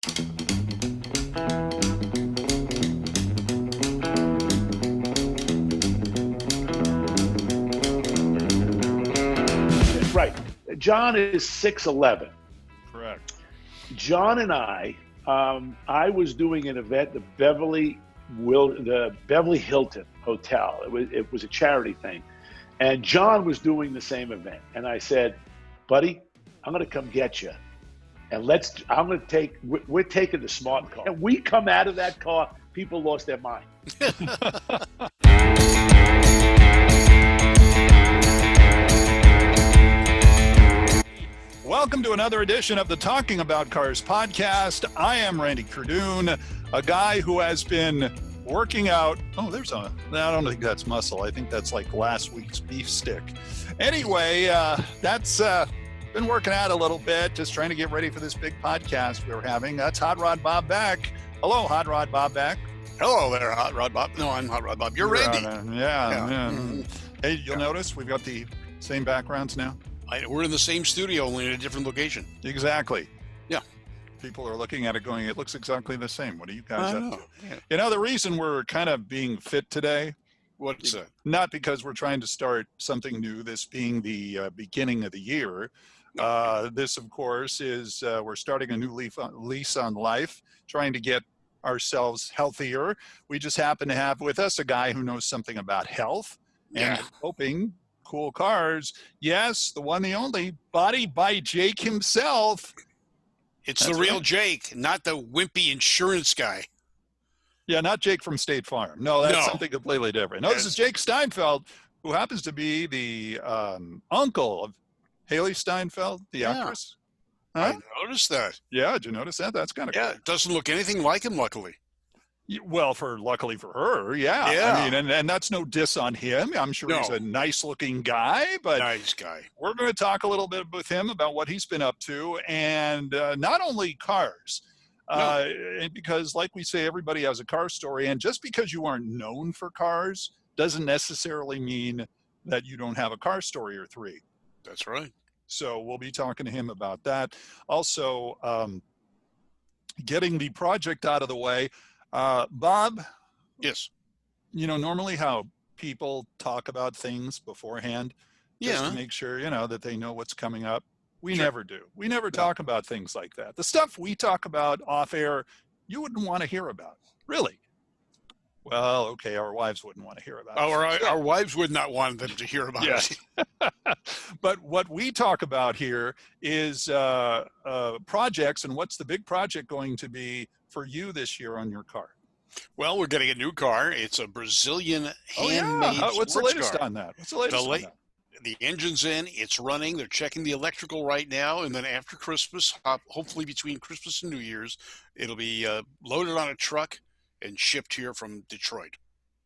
Right. John is 6'11". Correct. John and I was doing an event, the Beverly Hilton Hotel. It was a charity thing. And John was doing the same event. And I said, buddy, I'm going to come get you. And we're taking the smart car. And we come out of that car, people lost their mind. Welcome to another edition of the Talking About Cars podcast. I am Randy Cardoon, a guy who has been working out. I don't think that's muscle. I think that's like last week's beef stick. Anyway, that's been working out a little bit, just trying to get ready for this big podcast we're having. That's Hot Rod Bob Beck. Hello, Hot Rod Bob Beck. Hello there, Hot Rod Bob. No, I'm Hot Rod Bob. You're Randy. Yeah. Hey, you'll notice we've got the same backgrounds now. We're in the same studio, only in a different location. Exactly. Yeah. People are looking at it going, it looks exactly the same. What are you guys up to? Yeah. You know, the reason we're kind of being fit today, What's that? not because we're trying to start something new, this being the beginning of the year. This, of course, is we're starting a new lease on life, trying to get ourselves healthier. We just happen to have with us a guy who knows something about health and hoping cool cars. Yes, the one, the only, Body by Jake himself. It's the real Jake, not the wimpy insurance guy. Yeah, not Jake from State Farm. No, that's something completely different. No, this is Jake Steinfeld, who happens to be the uncle of Haley Steinfeld, the actress. Huh? I noticed that. Yeah, did you notice that? That's kind of cool. It doesn't look anything like him, luckily. Well, luckily for her, yeah. I mean, and that's no diss on him. I'm sure he's a nice-looking guy, but nice guy. We're going to talk a little bit with him about what he's been up to, and not only cars, because, like we say, everybody has a car story, and just because you aren't known for cars doesn't necessarily mean that you don't have a car story or three. That's right. So we'll be talking to him about that. Also, getting the project out of the way. Bob? Yes. You know, normally how people talk about things beforehand, just to make sure, that they know what's coming up. We never do. We never talk about things like that. The stuff we talk about off air, you wouldn't want to hear about. Really? Well, okay, our wives wouldn't want to hear about it. Our wives would not want them to hear about it. But what we talk about here is projects, and what's the big project going to be for you this year on your car? Well, we're getting a new car. It's a Brazilian handmade What's the latest on that? The engine's in. It's running. They're checking the electrical right now. And then after Christmas, hopefully between Christmas and New Year's, it'll be loaded on a truck and shipped here from Detroit.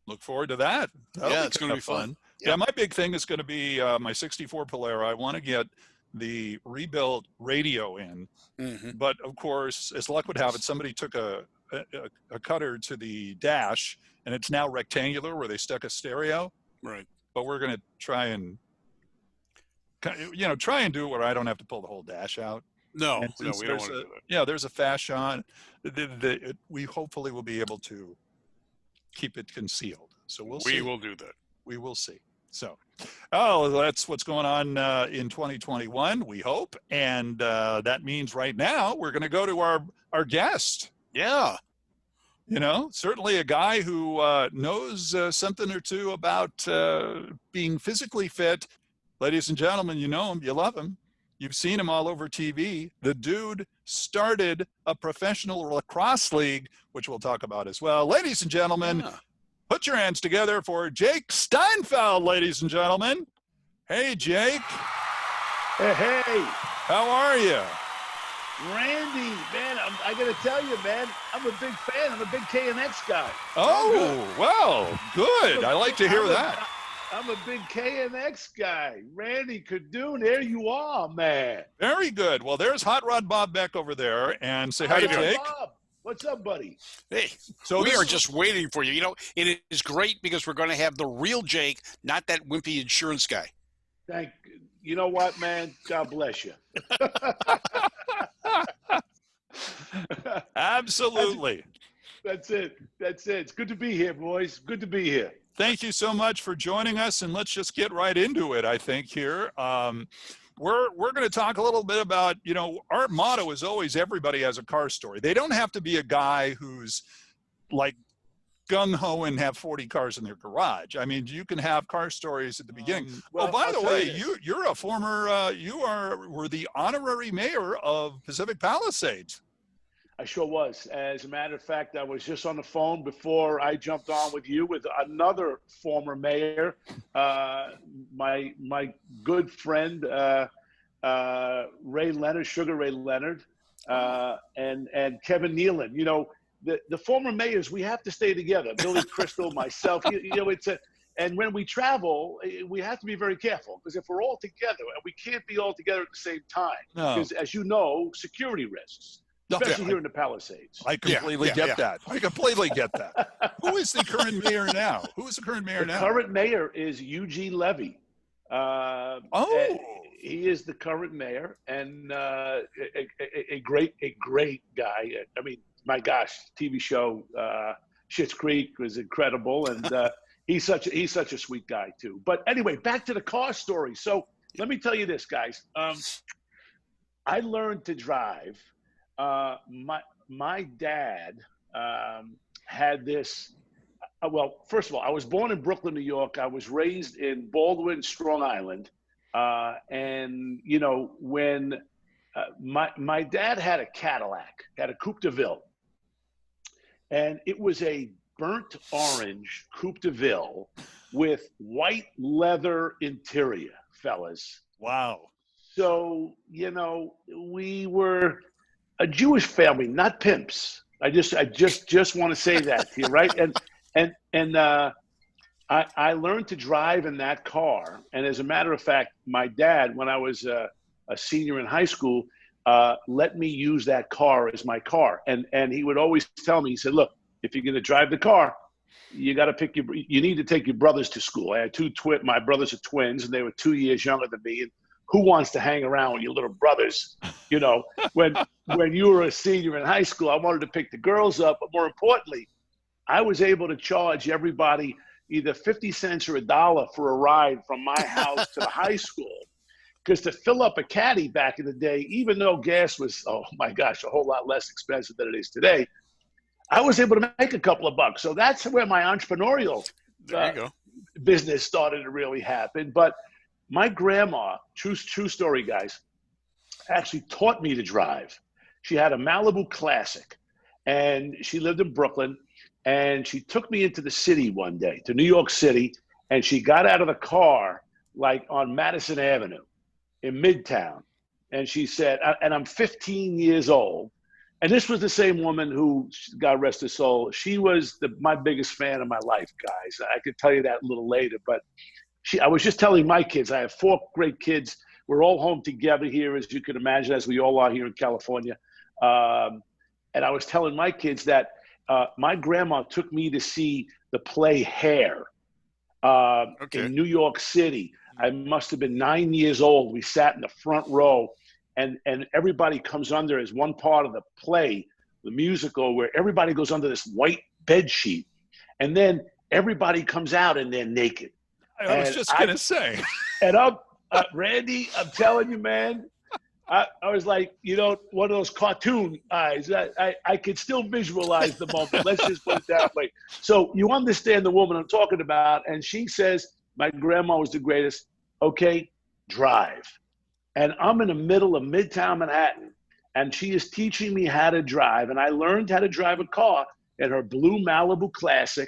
Look forward to that. It's going to be fun. Yeah, my big thing is going to be my 64 Polara. I want to get the rebuilt radio in. Mm-hmm. But, of course, as luck would have it, somebody took a cutter to the dash, and it's now rectangular where they stuck a stereo. Right. But we're going to try and do it where I don't have to pull the whole dash out. No, we don't want to do that. Yeah, there's a fashion. We hopefully will be able to keep it concealed. So we'll see. We will do that. We will see. So, that's what's going on in 2021, we hope. And that means right now we're going to go to our guest. Yeah. Certainly a guy who knows something or two about being physically fit. Ladies and gentlemen, you know him, you love him. You've seen him all over TV. The dude started a professional lacrosse league, which we'll talk about as well. Ladies and gentlemen, put your hands together for Jake Steinfeld, ladies and gentlemen. Hey, Jake. Hey. How are you? Randy, man, I got to tell you, man, I'm a big fan. I'm a big KNX guy. Oh, well, good. I like to hear that. I'm a big KNX guy. Randy Cardoon, there you are, man. Very good. Well, there's Hot Rod Bob Beck over there. And say hi to Jake. Bob. What's up, buddy? Hey, so we are just waiting for you. It is great because we're going to have the real Jake, not that wimpy insurance guy. You know what, man? God bless you. Absolutely. That's it. That's it. It's good to be here, boys. Good to be here. Thank you so much for joining us, and let's just get right into it, I think, here. We're going to talk a little bit about, our motto is always everybody has a car story. They don't have to be a guy who's like gung-ho and have 40 cars in their garage. I mean, you can have car stories at the beginning. Well, by the way, you're a former, were the honorary mayor of Pacific Palisades. I sure was. As a matter of fact, I was just on the phone before I jumped on with you with another former mayor, my good friend Ray Leonard, Sugar Ray Leonard, and Kevin Nealon. The former mayors, we have to stay together. Billy Crystal, myself. And when we travel, we have to be very careful, because if we're all together, and we can't be all together at the same time, because as you know, security risks. Especially here in the Palisades. I completely get that. I completely get that. Who is the current mayor now? Who is the current mayor now? The current mayor is Eugene Levy. He is the current mayor, and a great guy. I mean, my gosh, TV show Schitt's Creek was incredible, and he's such a sweet guy too. But anyway, back to the car story. So let me tell you this, guys. I learned to drive. My dad had this. Well, first of all, I was born in Brooklyn, New York. I was raised in Baldwin, Strong Island, and when my dad had a Cadillac, had a Coupe de Ville, and it was a burnt orange Coupe de Ville with white leather interior, fellas. Wow. So we were a Jewish family, not pimps. I just want to say that to you, right? And I learned to drive in that car. And as a matter of fact, my dad, when I was a senior in high school, let me use that car as my car. And he would always tell me, he said, look, if you're going to drive the car, you got to you need to take your brothers to school. I had my brothers are twins, and they were 2 years younger than me. And who wants to hang around with your little brothers? When you were a senior in high school, I wanted to pick the girls up, but more importantly, I was able to charge everybody either 50 cents or $1 for a ride from my house to the high school. Because to fill up a caddy back in the day, even though gas was, oh my gosh, a whole lot less expensive than it is today, I was able to make a couple of bucks. So that's where my entrepreneurial business started to really happen. But my grandma, true story, guys, actually taught me to drive. She had a Malibu Classic, and she lived in Brooklyn, and she took me into the city one day, to New York City, and she got out of the car like on Madison Avenue in Midtown, and she said, and I'm 15 years old, and this was the same woman who, God rest her soul, she was my biggest fan of my life, guys. I could tell you that a little later, but I was just telling my kids, I have 4 great kids. We're all home together here, as you can imagine, as we all are here in California. And I was telling my kids that my grandma took me to see the play Hair in New York City. I must have been 9 years old. We sat in the front row, and everybody comes under as one part of the play, the musical, where everybody goes under this white bed sheet, and then everybody comes out and they're naked. I was just going to say. And Randy, I'm telling you, man, I was like, one of those cartoon eyes. I could still visualize the moment. Let's just put it that way. So you understand the woman I'm talking about. And she says, my grandma was the greatest. Okay, drive. And I'm in the middle of Midtown Manhattan, and she is teaching me how to drive. And I learned how to drive a car in her blue Malibu Classic,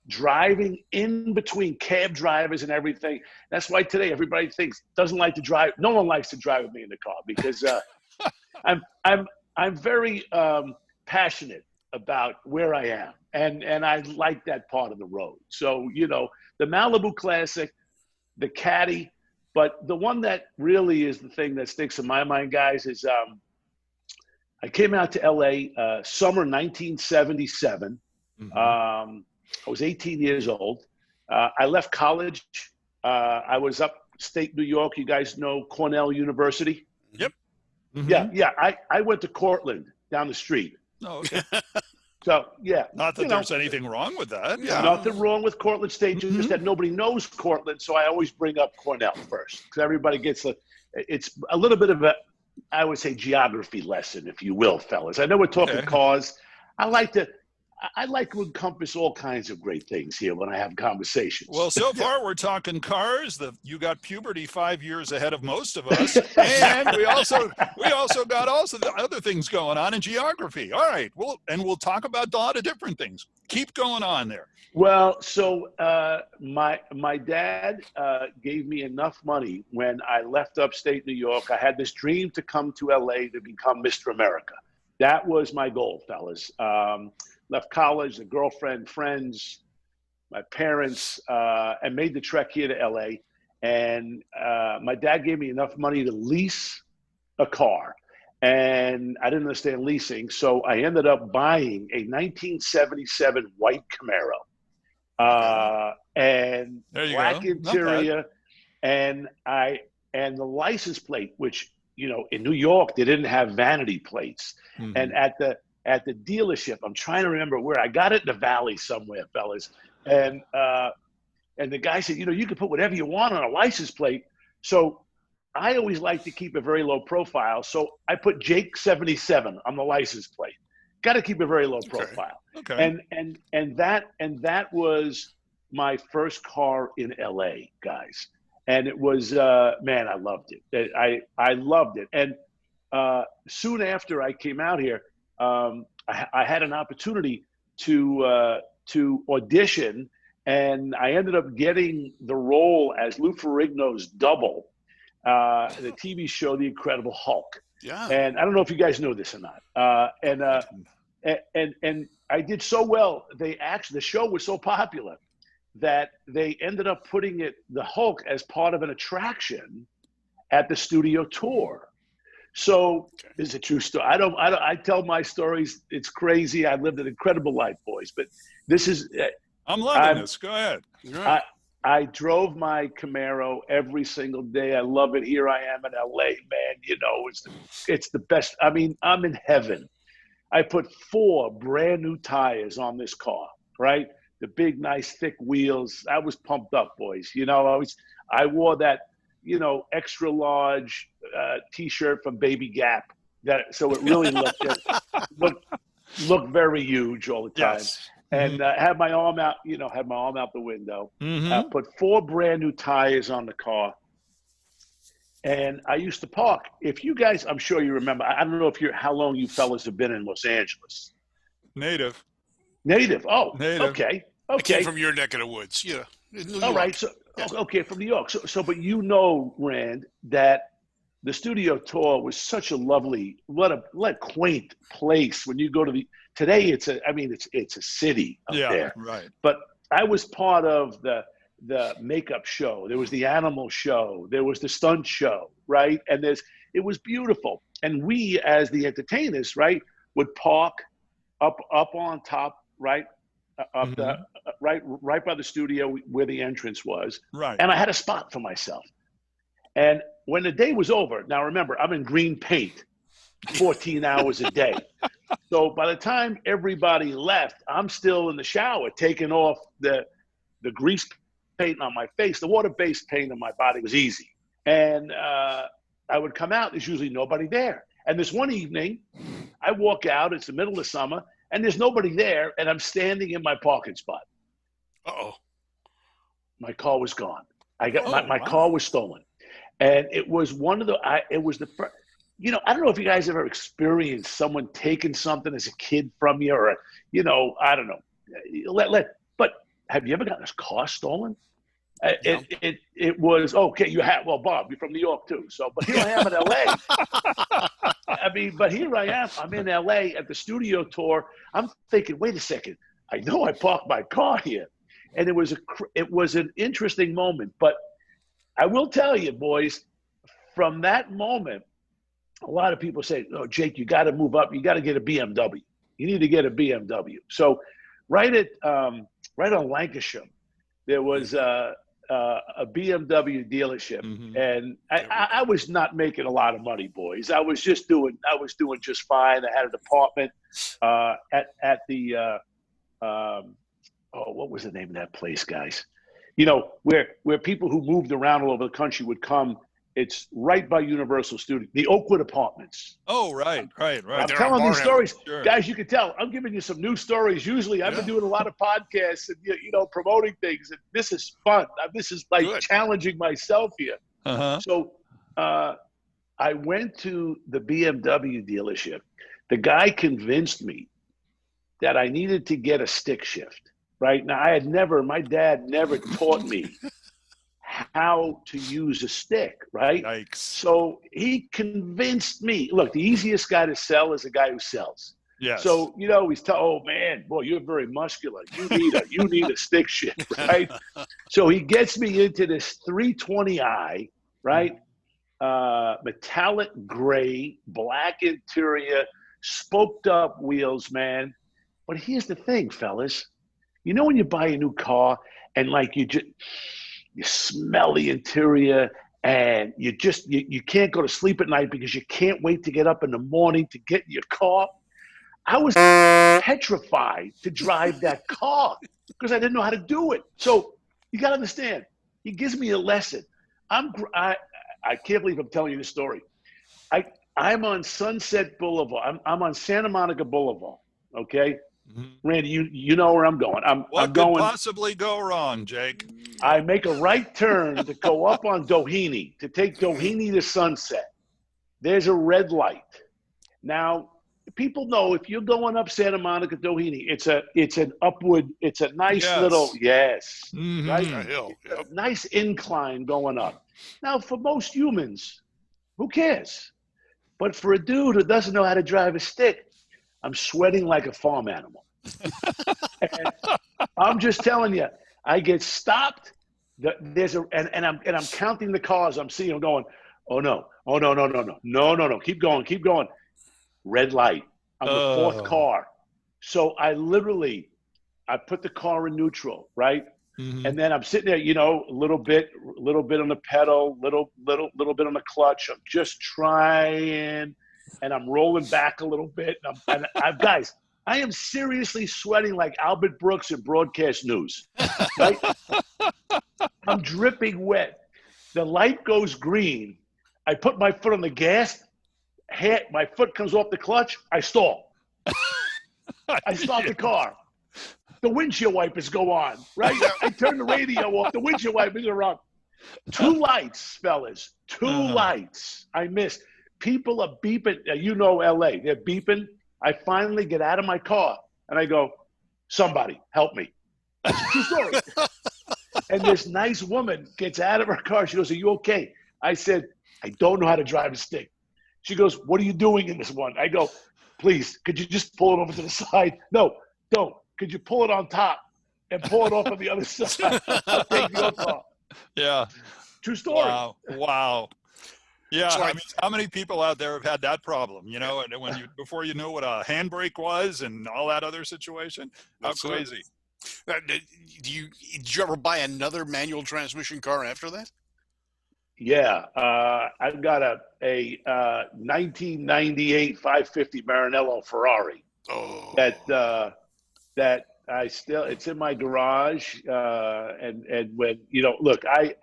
driving in between cab drivers and everything. That's why today everybody doesn't like to drive. No one likes to drive with me in the car, because I'm very passionate about where I am, and I like that part of the road. So the Malibu Classic, the Caddy, but the one that really is the thing that sticks in my mind, guys, is I came out to LA summer 1977. Mm-hmm. I was 18 years old. I left college. I was upstate New York. You guys know Cornell University? Yep. Mm-hmm. Yeah. I went to Cortland, down the street. Oh, okay. So, yeah. Not that there's anything wrong with that. Yeah. Nothing wrong with Cortland State, just that nobody knows Cortland. So I always bring up Cornell first because everybody gets it's a little bit of a, I would say, geography lesson, if you will, fellas. I know we're talking cars. I like to encompass all kinds of great things here when I have conversations. Well, so far we're talking cars. You got puberty 5 years ahead of most of us, and we also got the other things going on in geography. All right, we'll talk about a lot of different things. Keep going on there. Well, so my dad gave me enough money when I left upstate New York. I had this dream to come to LA to become Mr. America. That was my goal, fellas. Left college, a girlfriend, friends, my parents, and made the trek here to LA. And my dad gave me enough money to lease a car. And I didn't understand leasing, so I ended up buying a 1977 white Camaro. And black interior. And the license plate, which, in New York, they didn't have vanity plates. Mm-hmm. And at the dealership, I'm trying to remember where I got it in the valley somewhere, fellas. And the guy said, you can put whatever you want on a license plate. So I always like to keep a very low profile. So I put Jake 77 on the license plate. Got to keep a very low profile. Okay. And that was my first car in LA, guys. And it was, man, I loved it. I loved it. And soon after I came out here, I had an opportunity to audition, and I ended up getting the role as Lou Ferrigno's double, the TV show The Incredible Hulk. Yeah. And I don't know if you guys know this or not. And I did so well. The show was so popular that they ended up putting the Hulk as part of an attraction at the studio tour. So this is a true story. I tell my stories. It's crazy. I lived an incredible life, boys. But this is. I'm loving this. Go ahead. I drove my Camaro every single day. I love it. Here I am in LA, man. It's the best. I mean, I'm in heaven. I put 4 brand new tires on this car, right? The big, nice, thick wheels. I was pumped up, boys. I wore that, extra large T-shirt from Baby Gap. So it really looked very huge all the time. Yes. And had my arm out, the window. Mm-hmm. Put 4 brand new tires on the car. And I used to park. If you guys, I'm sure you remember, I don't know how long you fellas have been in Los Angeles. Native. Oh, Native. Okay. I came from your neck of the woods. Yeah. All right. So, okay, from New York. But Rand, that the studio tour was such a lovely, what a quaint place. When you go to today it's a city up there. Right. But I was part of the makeup show. There was the animal show. There was the stunt show, right? And it was beautiful. And we, as the entertainers, right, would park up on top, right, up right by the studio where the entrance was. Right. And I had a spot for myself. And when the day was over, now remember, I'm in green paint 14 hours a day. So by the time everybody left, I'm still in the shower taking off the grease paint on my face. The water-based paint on my body was easy. And I would come out. There's usually nobody there. And this one evening, I walk out. It's the middle of summer, and there's nobody there, and I'm standing in my parking spot. Uh-oh. My car was gone. My car was stolen. And it was it was the first. I don't know if you guys ever experienced someone taking something as a kid from you, or, I don't know. But have you ever gotten a car stolen? No. It was, okay, you have, well, Bob, you're from New York too. So, but here I am in LA. But here I am, I'm in LA at the studio tour. I'm thinking, wait a second, I know I parked my car here. And it was an interesting moment. But I will tell you, boys, from that moment, a lot of people say, "Oh, Jake, you got to move up. You got to get a BMW. You need to get a BMW." So, right on Lancashire, there was a BMW dealership, Mhm. and I was not making a lot of money, boys. I was doing just fine. I had an apartment at the what was the name of that place, guys? You know, where people who moved around all over the country would come. It's right by Universal Studios, the Oakwood Apartments. Oh, right. I'm there on telling these Barnum. stories, Sure. guys. You can tell I'm giving you some new stories. Usually, I've been doing a lot of podcasts and promoting things, and this is fun. This is like Good. challenging myself here. Uh-huh. So, I went to the BMW dealership. The guy convinced me that I needed to get a stick shift. Right now, my dad never taught me how to use a stick, right? Yikes. So he convinced me. Look, the easiest guy to sell is a guy who sells. Yes. So he's oh man, boy, you're very muscular. You need a stick shift, right? So he gets me into this 320i, right? Metallic gray, black interior, spoked up wheels, man. But here's the thing, fellas. You know when you buy a new car and like you smell the interior and you can't go to sleep at night because you can't wait to get up in the morning to get in your car? I was petrified to drive that car because I didn't know how to do it. So you got to understand, he gives me a lesson. I can't believe I'm telling you this story. I'm on Sunset Boulevard. I'm on Santa Monica Boulevard. Okay. Mhm. Randy, you know where I'm going. What could possibly go wrong, Jake? I make a right turn to go up on Doheny, to take Doheny to Sunset. There's a red light. Now, people know if you're going up Santa Monica Doheny, it's an upward, it's a nice little, Mhm. right? A hill. Yep. Nice incline going up. Now, for most humans, who cares? But for a dude who doesn't know how to drive a stick, I'm sweating like a farm animal. And I'm just telling you, I get stopped. And I'm counting the cars. I'm seeing them going, oh no, keep going. Red light. I'm the fourth car. So I put the car in neutral, right? Mhm. And then I'm sitting there, a little bit on the pedal, little bit on the clutch. I'm just trying, and I'm rolling back a little bit. And guys, I am seriously sweating like Albert Brooks in broadcast news, right? I'm dripping wet. The light goes green. I put my foot on the gas. My foot comes off the clutch. I stall. I start the car. The windshield wipers go on, right? I turn the radio off. The windshield wipers are on. 2 lights, fellas. 2 lights. I missed. People are beeping. LA. They're beeping. I finally get out of my car and I go, somebody help me. It's a true story. And this nice woman gets out of her car. She goes, are you okay? I said, I don't know how to drive a stick. She goes, what are you doing in this one? I go, please, could you just pull it over to the side? No, don't. Could you pull it on top and pull it off on the other side? I'll take your car. Yeah. True story. Wow. Yeah, So I mean, how many people out there have had that problem? And before you know what a handbrake was and all that other situation, how crazy. Did you ever buy another manual transmission car after that? Yeah, I've got a 1998 550 Maranello Ferrari. Oh, that I still, it's in my garage. And when look, I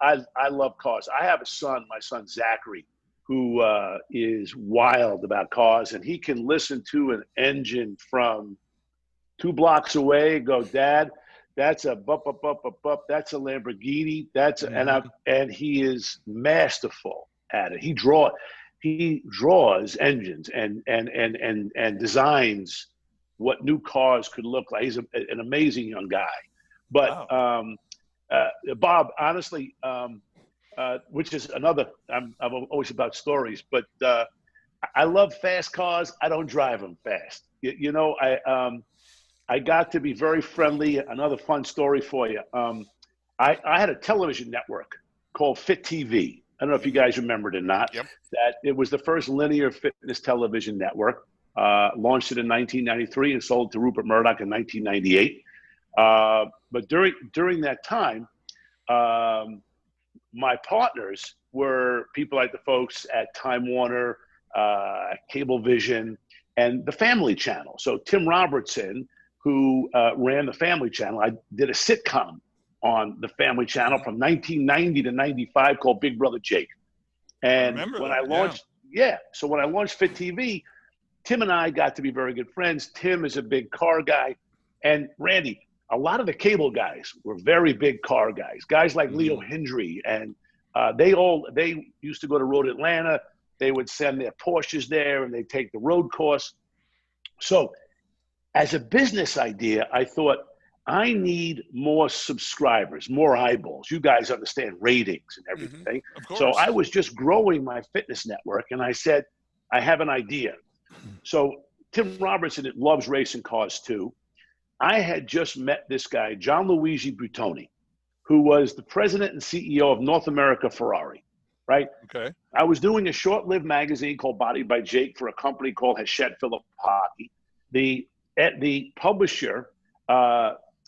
love cars. I have a son, my son Zachary, who is wild about cars, and he can listen to an engine from 2 blocks away and go, Dad, that's a bup. That's a Lamborghini. And he is masterful at it. He draws engines and designs what new cars could look like. He's an amazing young guy. But Wow. Bob, honestly, which is another. I'm always about stories, but I love fast cars. I don't drive them fast. I got to be very friendly. Another fun story for you. I had a television network called Fit TV. I don't know if you guys remember it or not. Yep. That it was the first linear fitness television network. Launched it in 1993 and sold to Rupert Murdoch in 1998. But during that time, my partners were people like the folks at Time Warner, Cablevision, and the Family Channel. So Tim Robertson, who ran the Family Channel, I did a sitcom on the Family Channel from 1990 to 95 called Big Brother Jake. And when I launched, so when I launched Fit TV, Tim and I got to be very good friends. Tim is a big car guy. And Randy, a lot of the cable guys were very big car guys. Guys like Leo Hendry, and they used to go to Road Atlanta. They would send their Porsches there, and they'd take the road course. So as a business idea, I thought, I need more subscribers, more eyeballs. You guys understand ratings and everything. So I was just growing my fitness network, and I said, I have an idea. So Tim Robertson loves racing cars too. I had just met this guy, Gianluigi Buttoni, who was the president and CEO of North America Ferrari, right? Okay. I was doing a short-lived magazine called Body by Jake for a company called Hachette Philippe Hockey. The publisher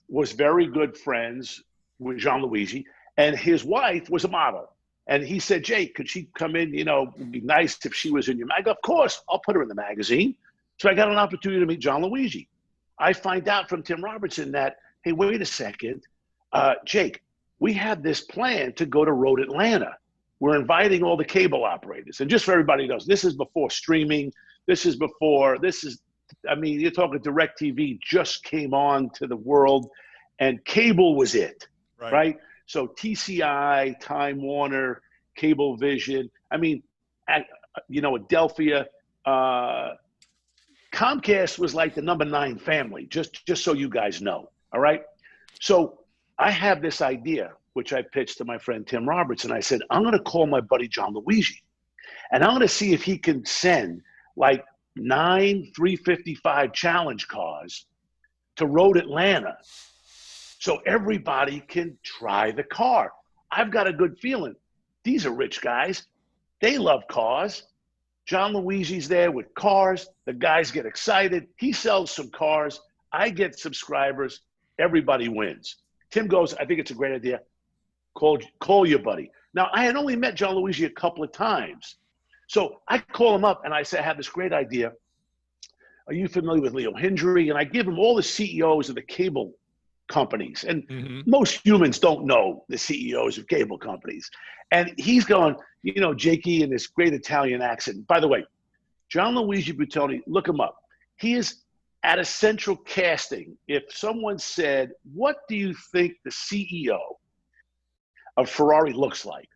was very good friends with Gianluigi, and his wife was a model. And he said, Jake, could she come in? You know, it'd be nice if she was in your mag. Of course, I'll put her in the magazine. So I got an opportunity to meet Gianluigi. I find out from Tim Robertson that, hey, wait a second, Jake, we have this plan to go to Road Atlanta. We're inviting all the cable operators. And just so everybody knows, this is before streaming. I mean, you're talking DirecTV just came on to the world, and cable was it, right? So TCI, Time Warner, Cablevision, I mean, Adelphia, Comcast was like the number 9 family, just so you guys know, all right? So I have this idea, which I pitched to my friend Tim Roberts, and I said, I'm going to call my buddy Gianluigi, and I'm going to see if he can send like 9 355 challenge cars to Road Atlanta so everybody can try the car. I've got a good feeling. These are rich guys. They love cars. Gianluigi's there with cars. The guys get excited. He sells some cars. I get subscribers. Everybody wins. Tim goes, I think it's a great idea. Call your buddy. Now, I had only met Gianluigi a couple of times. So I call him up and I say, I have this great idea. Are you familiar with Leo Hendry? And I give him all the CEOs of the cable companies. And most humans don't know the CEOs of cable companies. And he's going, Jakey in this great Italian accent. By the way, Gianluigi Buttoni, look him up. He is at a central casting. If someone said, what do you think the CEO of Ferrari looks like?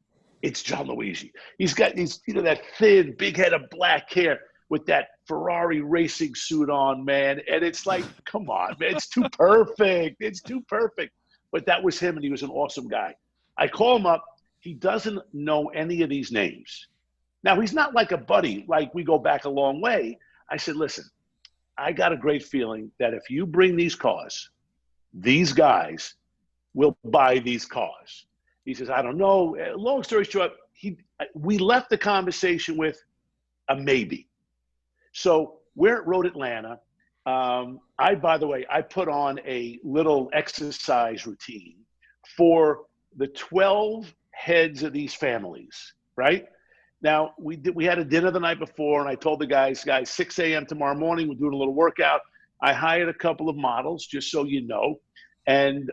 It's Gianluigi. He's got that thin, big head of black hair with that Ferrari racing suit on, man. And it's like, come on, man, it's too perfect. It's too perfect. But that was him, and he was an awesome guy. I call him up. He doesn't know any of these names. Now, he's not like a buddy, like we go back a long way. I said, listen, I got a great feeling that if you bring these cars, these guys will buy these cars. He says, I don't know. Long story short, we left the conversation with a maybe. So we're at Road Atlanta. By the way, I put on a little exercise routine for the 12 heads of these families, right? Now, we had a dinner the night before, and I told the guys, 6 a.m. tomorrow morning, we're doing a little workout. I hired a couple of models, just so you know. And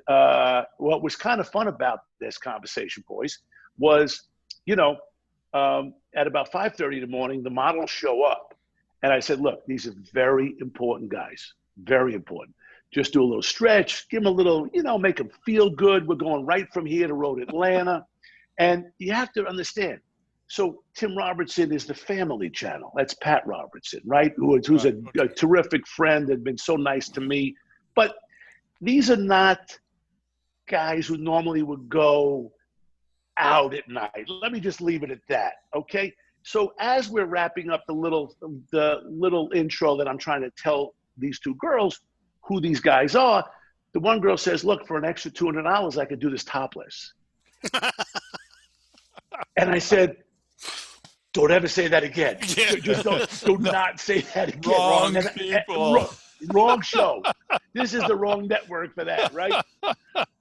what was kind of fun about this conversation, boys, was, at about 5:30 in the morning, the models show up. And I said, look, these are very important guys, very important. Just do a little stretch, give them a little, make them feel good. We're going right from here to Road Atlanta. And you have to understand. So Tim Robertson is the Family Channel. That's Pat Robertson, right? Who's a terrific friend and been so nice to me. But these are not guys who normally would go out at night. Let me just leave it at that, okay? So as we're wrapping up the little intro that I'm trying to tell these two girls who these guys are, the one girl says, look, for an extra $200, I could do this topless. And I said, don't ever say that again. Just do not say that again. Wrong people. Wrong show. This is the wrong network for that, right?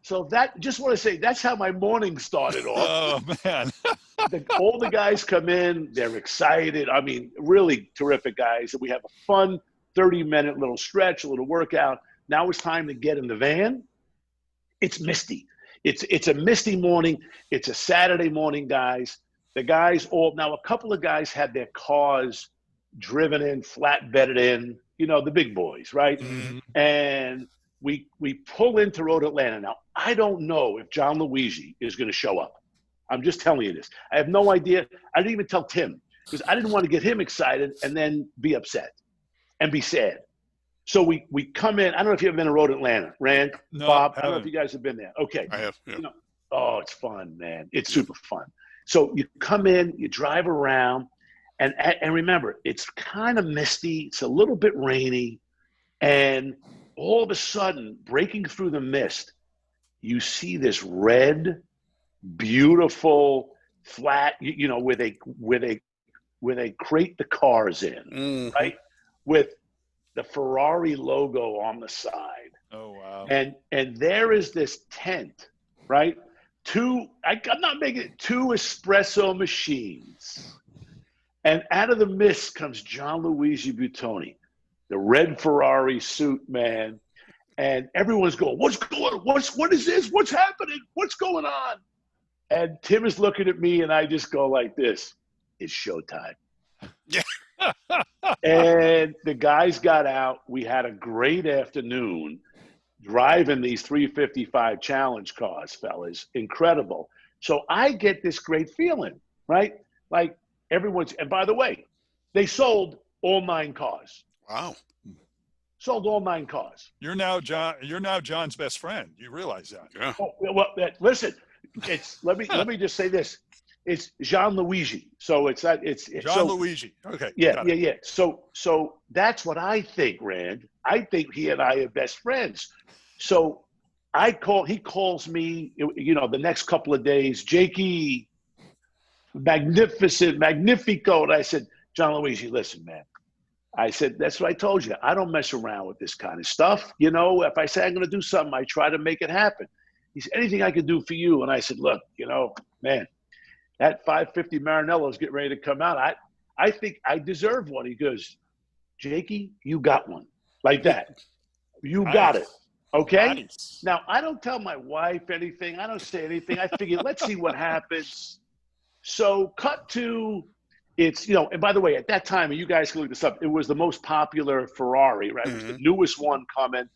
So that, just want to say, that's how my morning started off. Oh, man. All the guys come in, they're excited. I mean, really terrific guys. And we have a fun 30-minute little stretch, a little workout. Now it's time to get in the van. It's misty. It's a misty morning. It's a Saturday morning, guys. The guys now a couple of guys had their cars driven in, flatbedded in, the big boys, right? Mm-hmm. And we pull into Road Atlanta. Now, I don't know if John Luigi is going to show up. I'm just telling you this. I have no idea. I didn't even tell Tim because I didn't want to get him excited and then be upset and be sad. So we come in. I don't know if you've ever been to Road Atlanta, Rand, No, Bob. I don't know if you guys have been there. Okay. I have. Yeah. Oh, it's fun, man. It's super fun. So you come in, you drive around, and remember, it's kind of misty. It's a little bit rainy. And all of a sudden, breaking through the mist, you see this red, beautiful, flat, where they crate the cars in, right? With the Ferrari logo on the side. Oh, wow. And there is this tent, right? I'm not making it, 2 espresso machines. And out of the mist comes John Luigi Buttoni, the red Ferrari suit, man. And everyone's going, what is this? What's happening? What's going on? And Tim is looking at me and I just go like this, it's showtime. Yeah. And the guys got out. We had a great afternoon driving these 355 challenge cars, fellas. Incredible. So I get this great feeling, right? Like and by the way, they sold all 9 cars. Wow. Sold all 9 cars. You're now John's best friend. You realize that? Yeah. Oh, well, listen, let me just say this. It's Jean Luigi. So it's John Luigi. Okay. Yeah. So that's what I think, Rand. I think he and I are best friends. So he calls me, the next couple of days, Jakey, magnificent, magnifico. And I said, John Luigi, listen, man. I said, that's what I told you. I don't mess around with this kind of stuff. If I say I'm going to do something, I try to make it happen. He said, anything I can do for you? And I said, look, man, that 550 Maranello is getting ready to come out. I think I deserve one. He goes, Jakey, you got one. Like that. You got it. Okay? Nice. Now, I don't tell my wife anything. I don't say anything. I figure, let's see what happens. So cut to, it's, and by the way, at that time, and you guys can look this up, it was the most popular Ferrari, right? It was the newest one coming.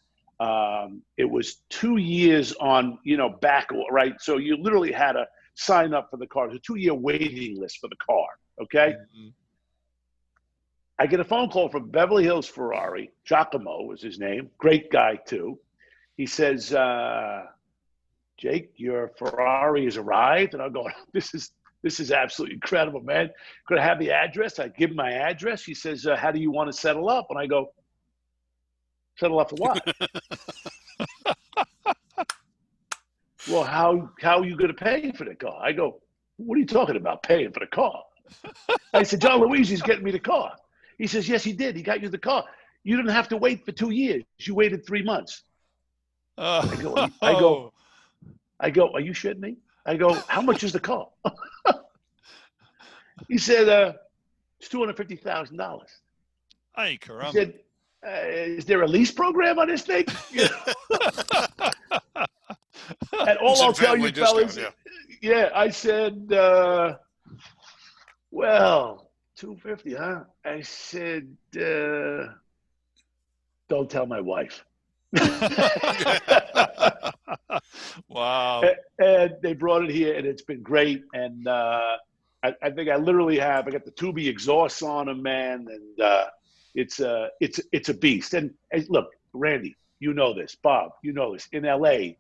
It was 2 years on, back, right? So you literally had to sign up for the car. It was a 2-year waiting list for the car, okay? Mm-hmm. I get a phone call from Beverly Hills Ferrari. Giacomo was his name. Great guy, too. He says, Jake, your Ferrari has arrived. And I'm going, this is absolutely incredible, man. Could I have the address? I give him my address. He says, how do you want to settle up? And I go, settle up for what? Well, how are you going to pay for the car? I go, what are you talking about, paying for the car? I said, John Luigi's getting me the car. He says, yes, he did. He got you the car. You didn't have to wait for 2 years. You waited 3 months. I go, are you shitting me? I go, how much is the car? He said, it's $250,000. Ay, caramba. He said, is there a lease program on this thing? And all I'll tell you, fellas, I said, well, $250, huh? I said, don't tell my wife. Wow. And they brought it here, and it's been great. And I think I literally I got the Tubi exhausts on them, man, and it's a beast. And look, Randy, you know this. Bob, you know this. In LA,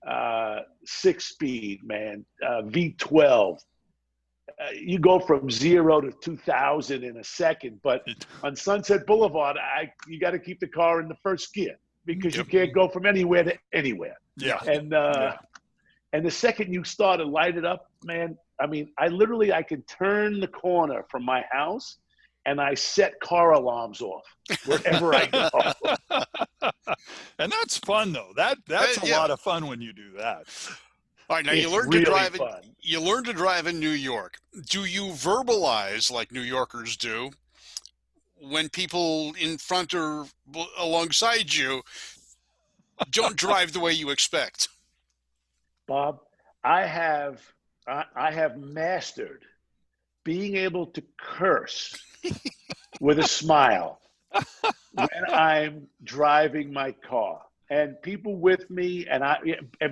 6-speed, man, V12. You go from 0 to 2,000 in a second, but on Sunset Boulevard, you got to keep the car in the first gear because you can't go from anywhere to anywhere. Yeah. And the second you start and light it up, man, I mean, I can turn the corner from my house and I set car alarms off wherever I go. And fun though. That's a Yeah. lot of fun when you do that. All right, now It's you learn really to drive fun. you learn to drive in New York. Do you verbalize like New Yorkers do when people in front or alongside you don't drive the way you expect? Bob, I have I have mastered being able to curse with a smile when I'm driving my car, and people with me. And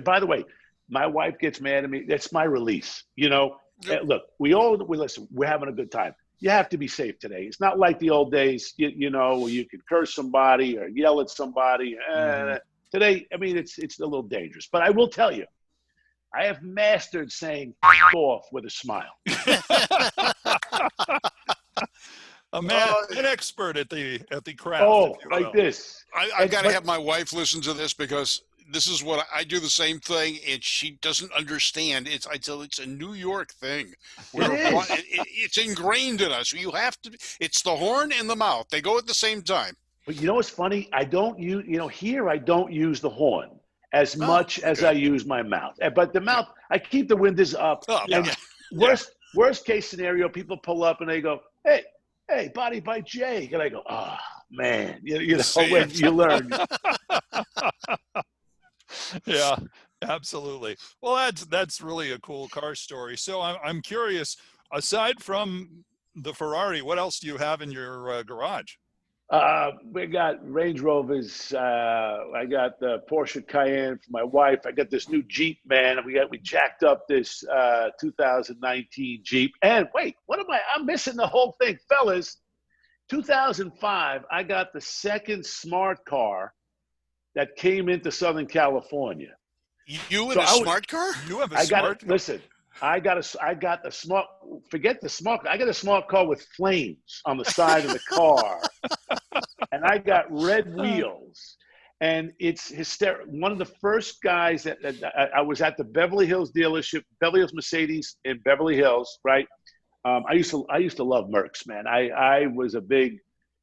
by the way, my wife gets mad at me. That's my release. Look, we listen. We're having a good time. You have to be safe today. It's not like the old days, where you can curse somebody or yell at somebody. Mm-hmm. Today, I mean, it's a little dangerous. But I will tell you, I have mastered saying off with a smile. An expert at the craft. Oh, if you like will. this. I've got to have my wife listen to this because this is what I do the same thing, and she doesn't understand. I tell it's a New York thing. It's ingrained in us. You have to. It's the horn and the mouth. They go at the same time. But you know what's funny? I don't use, here I don't use the horn as much as I use my mouth. But the mouth, I keep the windows up. Yeah. And worst case scenario, people pull up and they go, hey, Body by Jay. And I go, oh, man. When you learn. Yeah, absolutely. Well, that's really a cool car story. So I'm curious, aside from the Ferrari, what else do you have in your garage? We got Range Rovers. I got the Porsche Cayenne for my wife. I got this new Jeep, man. We jacked up this 2019 Jeep. And wait, I'm missing the whole thing, fellas. 2005, I got the second smart car that came into Southern California. You in a smart car? You have a smart car? Listen, I got the smart, forget the smart, I got a smart car with flames on the side of the car. And I got red wheels. And it's hysterical. One of the first guys that I was at the Beverly Hills dealership, Beverly Hills Mercedes in Beverly Hills, right? I used to love Mercs, man. I was a big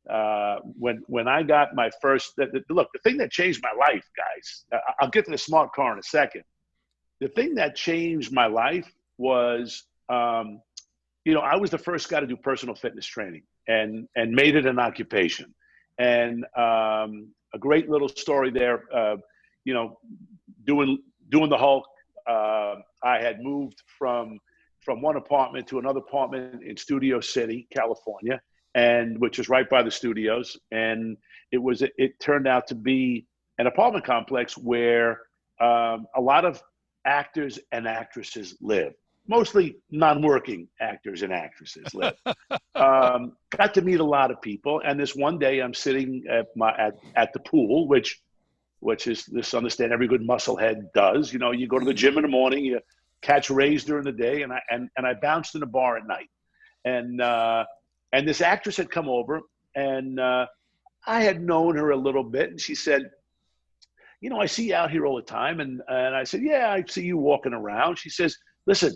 when I got my first. Look, the thing that changed my life, guys. I'll get to the smart car in a second. The thing that changed my life was, I was the first guy to do personal fitness training and made it an occupation. And a great little story there. Doing the Hulk. I had moved from one apartment to another apartment in Studio City, California, and which is right by the studios. And it turned out to be an apartment complex where a lot of actors and actresses live. Mostly non-working actors and actresses live. Got to meet a lot of people. And this one day I'm sitting at the pool, which is this, understand, every good musclehead does. You go to the gym in the morning, you catch rays during the day, and I bounced in a bar at night. And this actress had come over, and I had known her a little bit, and she said, I see you out here all the time. And I said, yeah, I see you walking around. She says, listen,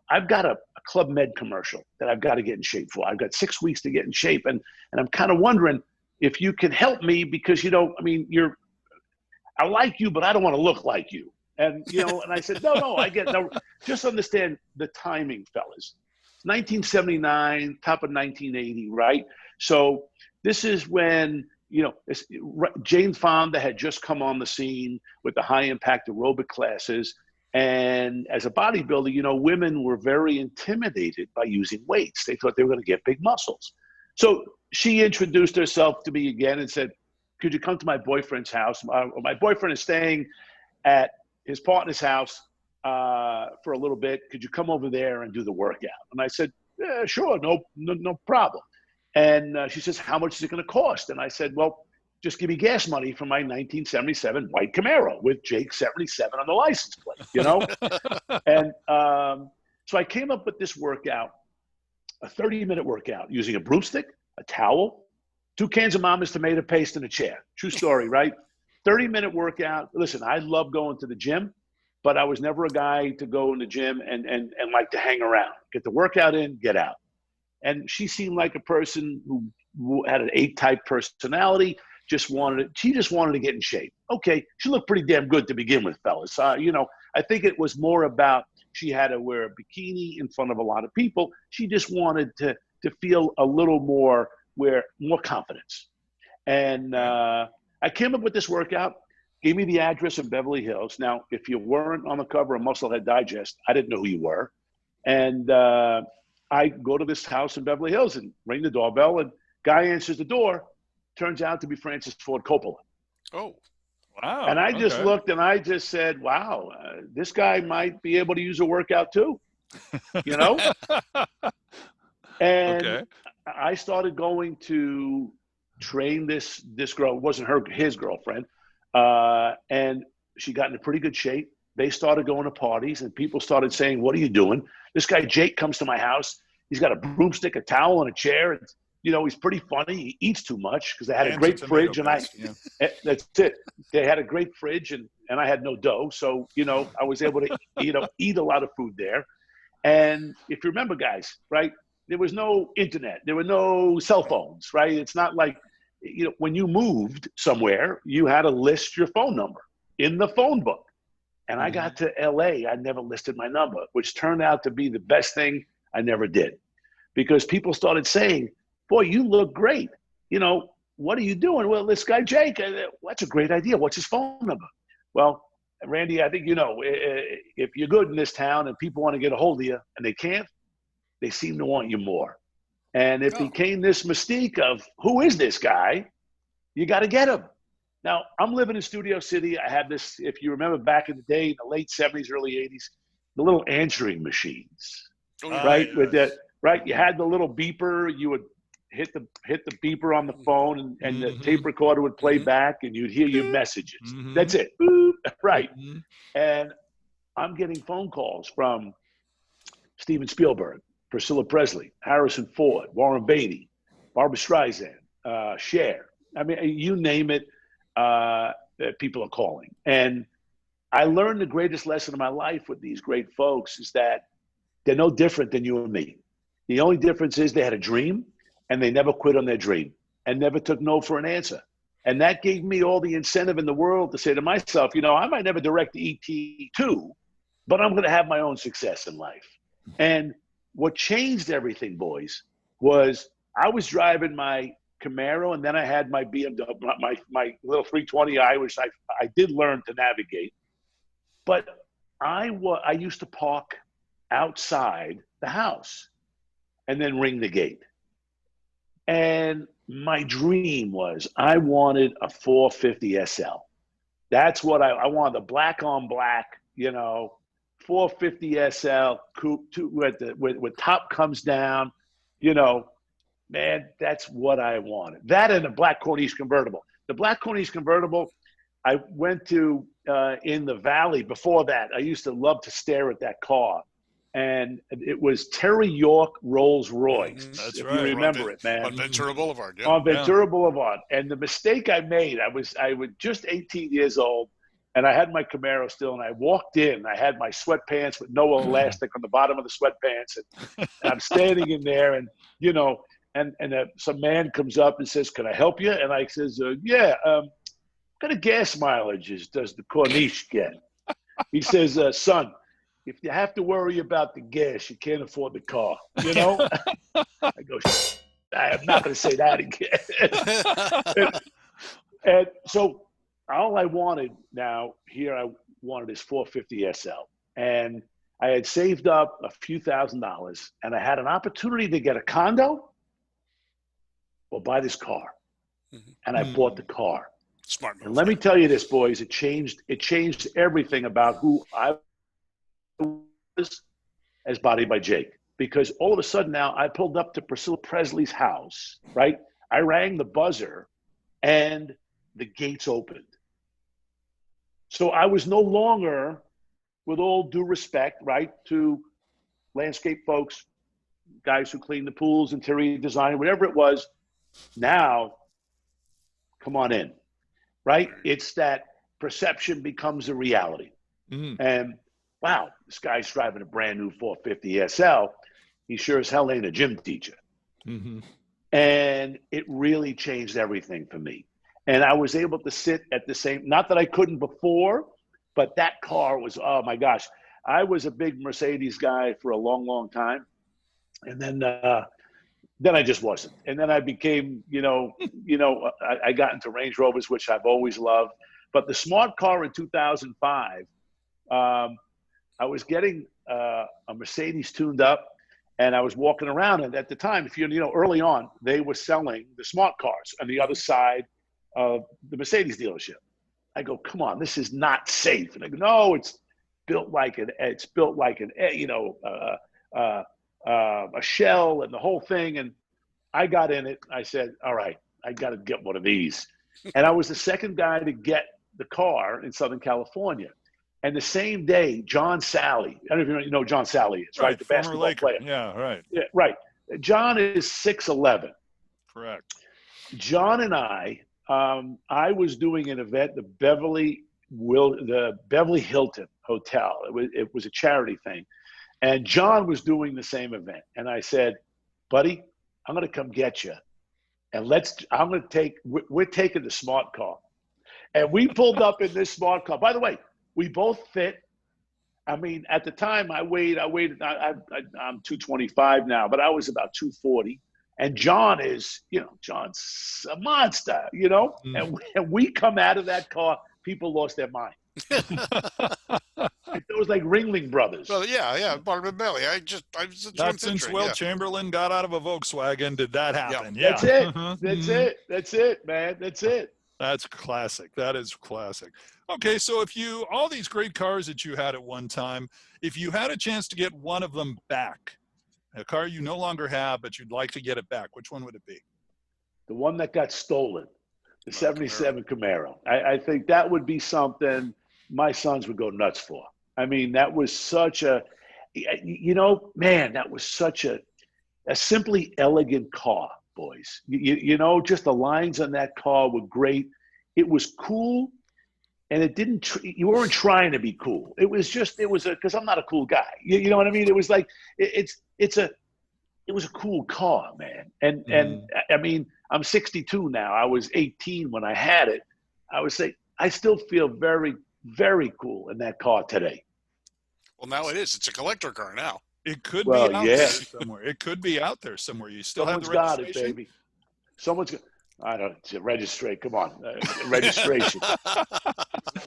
I've got a Club Med commercial that I've got to get in shape for. I've got 6 weeks to get in shape. And I'm kind of wondering if you can help me because, I like you, but I don't want to look like you. And, and I said, no, just understand the timing, fellas. 1979, top of 1980, right? So this is when, Jane Fonda had just come on the scene with the high impact aerobic classes. And as a bodybuilder, women were very intimidated by using weights. They thought they were going to get big muscles. So she introduced herself to me again and said, could you come to my boyfriend's house? My boyfriend is staying at his partner's house for a little bit. Could you come over there and do the workout? And I said, yeah, sure, no problem. And she says, how much is it going to cost? And I said, well, just give me gas money for my 1977 white Camaro with Jake 77 on the license plate, And so I came up with this workout, a 30-minute workout using a broomstick, a towel, 2 cans of Mama's tomato paste, and a chair. True story, right? 30-minute workout. Listen, I love going to the gym, but I was never a guy to go in the gym and like to hang around. Get the workout in, get out. And she seemed like a person who had an A-type personality. she just wanted to get in shape. Okay, she looked pretty damn good to begin with, fellas. I think it was more about she had to wear a bikini in front of a lot of people. She just wanted to feel a little more confidence. And I came up with this workout, gave me the address in Beverly Hills. Now, if you weren't on the cover of Musclehead Digest, I didn't know who you were. And I go to this house in Beverly Hills and ring the doorbell, and guy answers the door. Turns out to be Francis Ford Coppola. Oh, wow. And I just looked and I just said, wow, this guy might be able to use a workout too, And I started going to train this girl. It wasn't his girlfriend. And she got into pretty good shape. They started going to parties and people started saying, what are you doing? This guy, Jake, comes to my house. He's got a broomstick, a towel, and a chair. He's pretty funny. He eats too much because they had a great fridge, and that's it. They had a great fridge, and I had no dough, so I was able to eat a lot of food there. And if you remember, guys, right, there was no internet, there were no cell phones, right? It's not like when you moved somewhere, you had to list your phone number in the phone book. And I got to LA, I never listed my number, which turned out to be the best thing I never did, because people started saying, boy, you look great. What are you doing? Well, this guy, Jake, that's a great idea. What's his phone number? Well, Randy, I think if you're good in this town and people want to get a hold of you and they can't, they seem to want you more. And it became this mystique of, who is this guy? You got to get him. Now, I'm living in Studio City. I had this, if you remember back in the day, in the late 70s, early 80s, the little answering machines, right? Yes. With that, right? You had the little beeper. You would hit the beeper on the phone, and the tape recorder would play back, and you'd hear your messages. That's it. Right. And I'm getting phone calls from Steven Spielberg, Priscilla Presley, Harrison Ford, Warren Beatty, Barbra Streisand, Cher. I mean, you name it, people are calling. And I learned the greatest lesson of my life with these great folks is that they're no different than you and me. The only difference is they had a dream, and they never quit on their dream and never took no for an answer. And that gave me all the incentive in the world to say to myself, I might never direct ET2, but I'm going to have my own success in life. And what changed everything, boys, was I was driving my Camaro, and then I had my BMW, my little 320i, which I did learn to navigate. But I used to park outside the house and then ring the gate. And my dream was I wanted a 450 SL. That's what I wanted, the black on black, 450 SL coupe with top comes down, man, that's what I wanted. That and a black Corniche convertible. The black Corniche convertible, I went to in the Valley. Before that, I used to love to stare at that car. And it was Terry York Rolls Royce. That's if right. You remember it, man. On Ventura Boulevard. Yeah. On Ventura Boulevard. And the mistake I made, I was just 18 years old, and I had my Camaro still, and I walked in. I had my sweatpants with no elastic on the bottom of the sweatpants, and I'm standing in there, and some man comes up and says, "Can I help you?" And I says, "Yeah. What kind of gas mileage does the Corniche get?" He says, "Son, if you have to worry about the gas, you can't afford the car." I go, I'm not going to say that again. and so all I wanted I wanted is 450 SL. And I had saved up a few $1,000s, and I had an opportunity to get a condo or buy this car. And I bought the car. Smart move. And let me tell you this, boys, it changed everything about who I was as Body by Jake. Because all of a sudden now I pulled up to Priscilla Presley's house, right? I rang the buzzer and the gates opened. So I was no longer, with all due respect, right, to landscape folks, guys who clean the pools, interior design, whatever it was. Now, come on in, right? It's that perception becomes a reality. And wow, this guy's driving a brand new 450 SL. He sure as hell ain't a gym teacher. And it really changed everything for me. And I was able to sit at the same, not that I couldn't before, but that car was, oh my gosh. I was a big Mercedes guy for a long, long time. And then I just wasn't. And then I became, I got into Range Rovers, which I've always loved. But the smart car in 2005, I was getting a Mercedes tuned up, and I was walking around. And at the time, if early on, they were selling the smart cars on the other side of the Mercedes dealership. I go, come on, this is not safe. And I go, no, it's built like a shell and the whole thing. And I got in it. I said, all right, I got to get one of these. And I was the second guy to get the car in Southern California. And the same day, John Sally, I don't know if you know John Sally is, right? The basketball Laker player. Yeah, right. Yeah, right. John is 6'11". Correct. John and I was doing an event, the Beverly Hilton Hotel. It was a charity thing. And John was doing the same event. And I said, buddy, I'm going to come get you. And we're taking the smart car. And we pulled up in this smart car. By the way, we both fit. I mean, at the time I'm 225 now, but I was about 240. And John is, John's a monster, and we come out of that car, people lost their mind. It was like Ringling Brothers. Well, yeah, Barnum and Bailey. Not since Will Chamberlain got out of a Volkswagen did that happen. Yeah. That's it. That's it, man. That's it. That's classic. That is classic. Okay, so all these great cars that you had at one time, if you had a chance to get one of them back, a car you no longer have, but you'd like to get it back, which one would it be? The one that got stolen, the 77 Camaro. I think that would be something my sons would go nuts for. I mean, that was such that was such a simply elegant car, boys. Just the lines on that car were great. It was cool. And it didn't, you weren't trying to be cool. Because I'm not a cool guy. You know what I mean? It was like, it was a cool car, man. And I mean, I'm 62 now. I was 18 when I had it. I would say, I still feel very, very cool in that car today. Well, now it is. It's a collector car now. It could be out there somewhere. It could be out there somewhere. You still have the registration? Got it, baby. Someone's got I don't registrate. Come on, registration.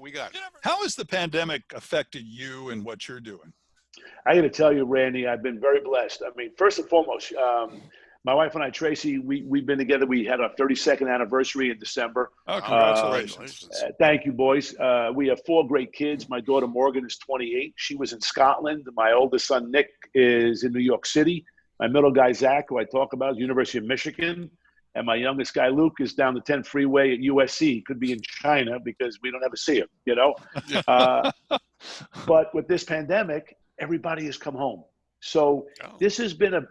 We got it. How has the pandemic affected you and what you're doing? I got to tell you, Randy, I've been very blessed. I mean, first and foremost, my wife and I, Tracy, we've been together. We had our 32nd anniversary in December. Oh, congratulations. Thank you, boys. We have 4 great kids. My daughter, Morgan, is 28. She was in Scotland. My oldest son, Nick, is in New York City. My middle guy, Zach, who I talk about, is University of Michigan. And my youngest guy, Luke, is down the 10 freeway at USC. Could be in China because we don't ever see him, But with this pandemic, everybody has come home. So this has been a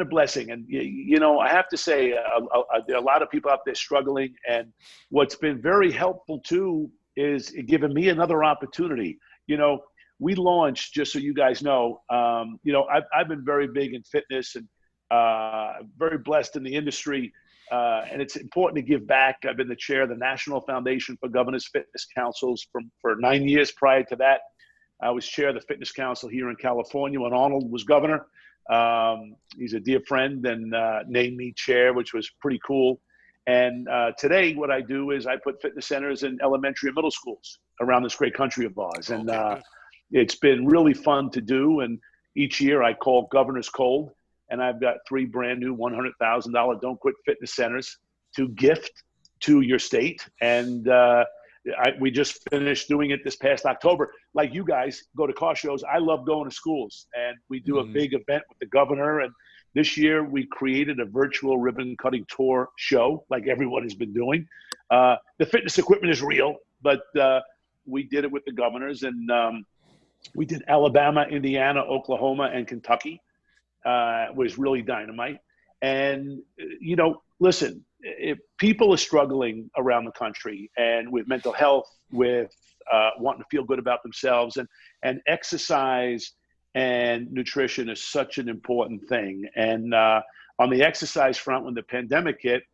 blessing. And, I have to say there are a lot of people out there struggling. And what's been very helpful, too, is giving me another opportunity. We launched, just so you guys know, I've been very big in fitness and very blessed in the industry. And it's important to give back. I've been the chair of the National Foundation for Governors Fitness Councils for 9 years. Prior to that, I was chair of the Fitness Council here in California when Arnold was governor. He's a dear friend and named me chair, which was pretty cool. And today what I do is I put fitness centers in elementary and middle schools around this great country of ours. And it's been really fun to do. And each year I call Governor's Cold. And I've got 3 brand new $100,000 Don't Quit Fitness centers to gift to your state. And we just finished doing it this past October. Like you guys go to car shows. I love going to schools. And we do a big event with the governor. And this year we created a virtual ribbon cutting tour show like everyone has been doing. The fitness equipment is real, but we did it with the governors. And we did Alabama, Indiana, Oklahoma, and Kentucky. Was really dynamite. And, listen, if people are struggling around the country and with mental health, with wanting to feel good about themselves, and exercise and nutrition is such an important thing. And on the exercise front, when the pandemic hit,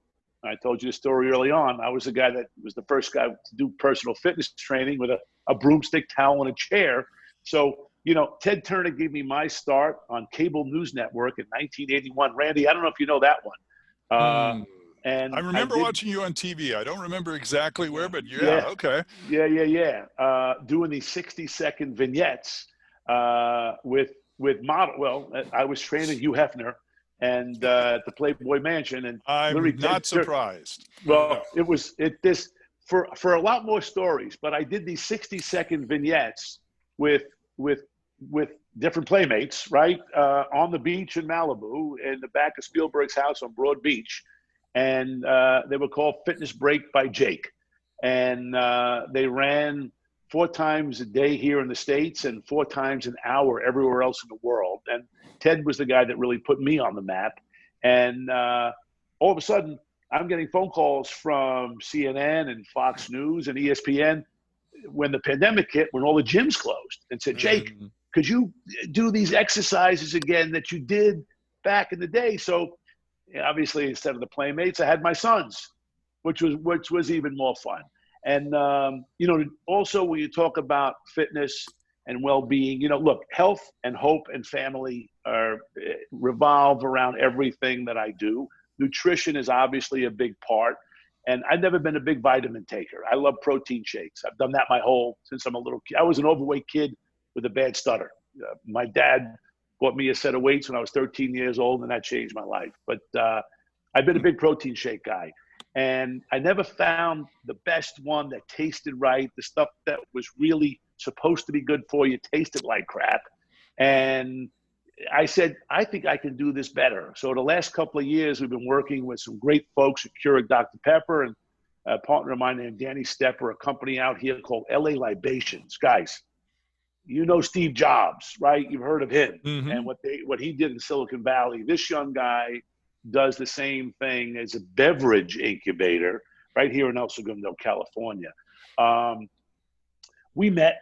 I told you the story early on. I was the guy that was the first guy to do personal fitness training with a broomstick, towel, and a chair. So, Ted Turner gave me my start on cable news network in 1981. Randy, I don't know if you know that one. And I remember watching you on TV. I don't remember exactly where, but yeah, okay. Yeah. Doing these 60-second vignettes with model. Well, I was training Hugh Hefner and at the Playboy Mansion, and I'm not surprised. Well, this for a lot more stories, but I did these 60-second vignettes with different playmates, right, on the beach in Malibu, in the back of Spielberg's house on Broad Beach. And they were called Fitness Break by Jake. And they ran 4 times a day here in the States and 4 times an hour everywhere else in the world. And Ted was the guy that really put me on the map. And all of a sudden, I'm getting phone calls from CNN and Fox News and ESPN when the pandemic hit, when all the gyms closed, and said, Jake, could you do these exercises again that you did back in the day? So obviously, instead of the playmates, I had my sons, which was even more fun. And also when you talk about fitness and well-being, look, health and hope and family revolve around everything that I do. Nutrition is obviously a big part, and I've never been a big vitamin taker. I love protein shakes. I've done that since I'm a little kid. I was an overweight kid with a bad stutter. My dad bought me a set of weights when I was 13 years old, and that changed my life. But I've been a big protein shake guy. And I never found the best one that tasted right. The stuff that was really supposed to be good for you tasted like crap. And I said, I think I can do this better. So the last couple of years, we've been working with some great folks at Keurig Dr. Pepper and a partner of mine named Danny Stepper, a company out here called LA Libations. Guys, Steve Jobs, right? You've heard of him and what he did in Silicon Valley. This young guy does the same thing as a beverage incubator right here in El Segundo, California. We met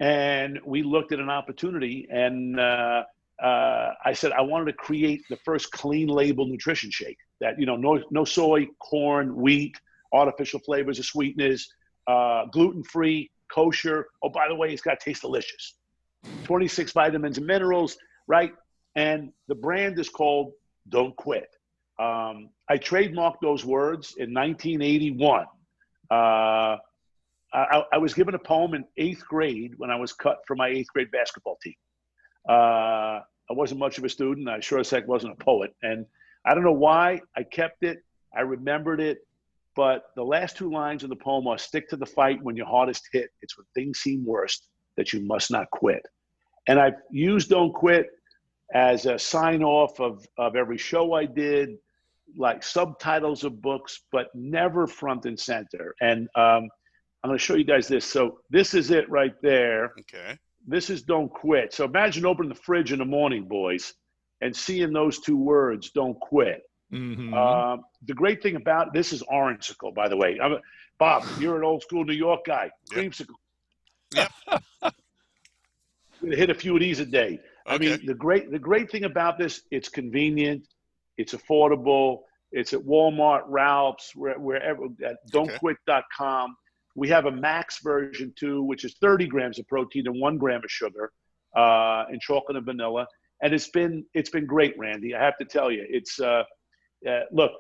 and we looked at an opportunity, and I said I wanted to create the first clean label nutrition shake that, no soy, corn, wheat, artificial flavors or sweeteners, gluten-free, kosher. Oh, by the way, it's got to taste delicious. 26 vitamins and minerals, right? And the brand is called Don't Quit. I trademarked those words in 1981. I was given a poem in 8th grade when I was cut for my 8th grade basketball team. I wasn't much of a student. I sure as heck wasn't a poet. And I don't know why I kept it. I remembered it. But the last 2 lines of the poem are, stick to the fight when your hardest hit. It's when things seem worst that you must not quit. And I've used Don't Quit as a sign off of every show I did, like subtitles of books, but never front and center. And I'm going to show you guys this. So this is it right there. Okay. This is Don't Quit. So imagine opening the fridge in the morning, boys, and seeing those 2 words, Don't Quit. The great thing about this is Orangesicle, by the way. Bob, you're an old school New York guy. Creamsicle. Yep. I'm gonna hit a few of these a day. Okay. I mean, the great thing about this, it's convenient, it's affordable, it's at Walmart, Ralph's, wherever, at don'tquit.com. We have a max version too, which is 30 grams of protein and 1 gram of sugar, and chocolate and vanilla. And it's been great, Randy. I have to tell you, it's look,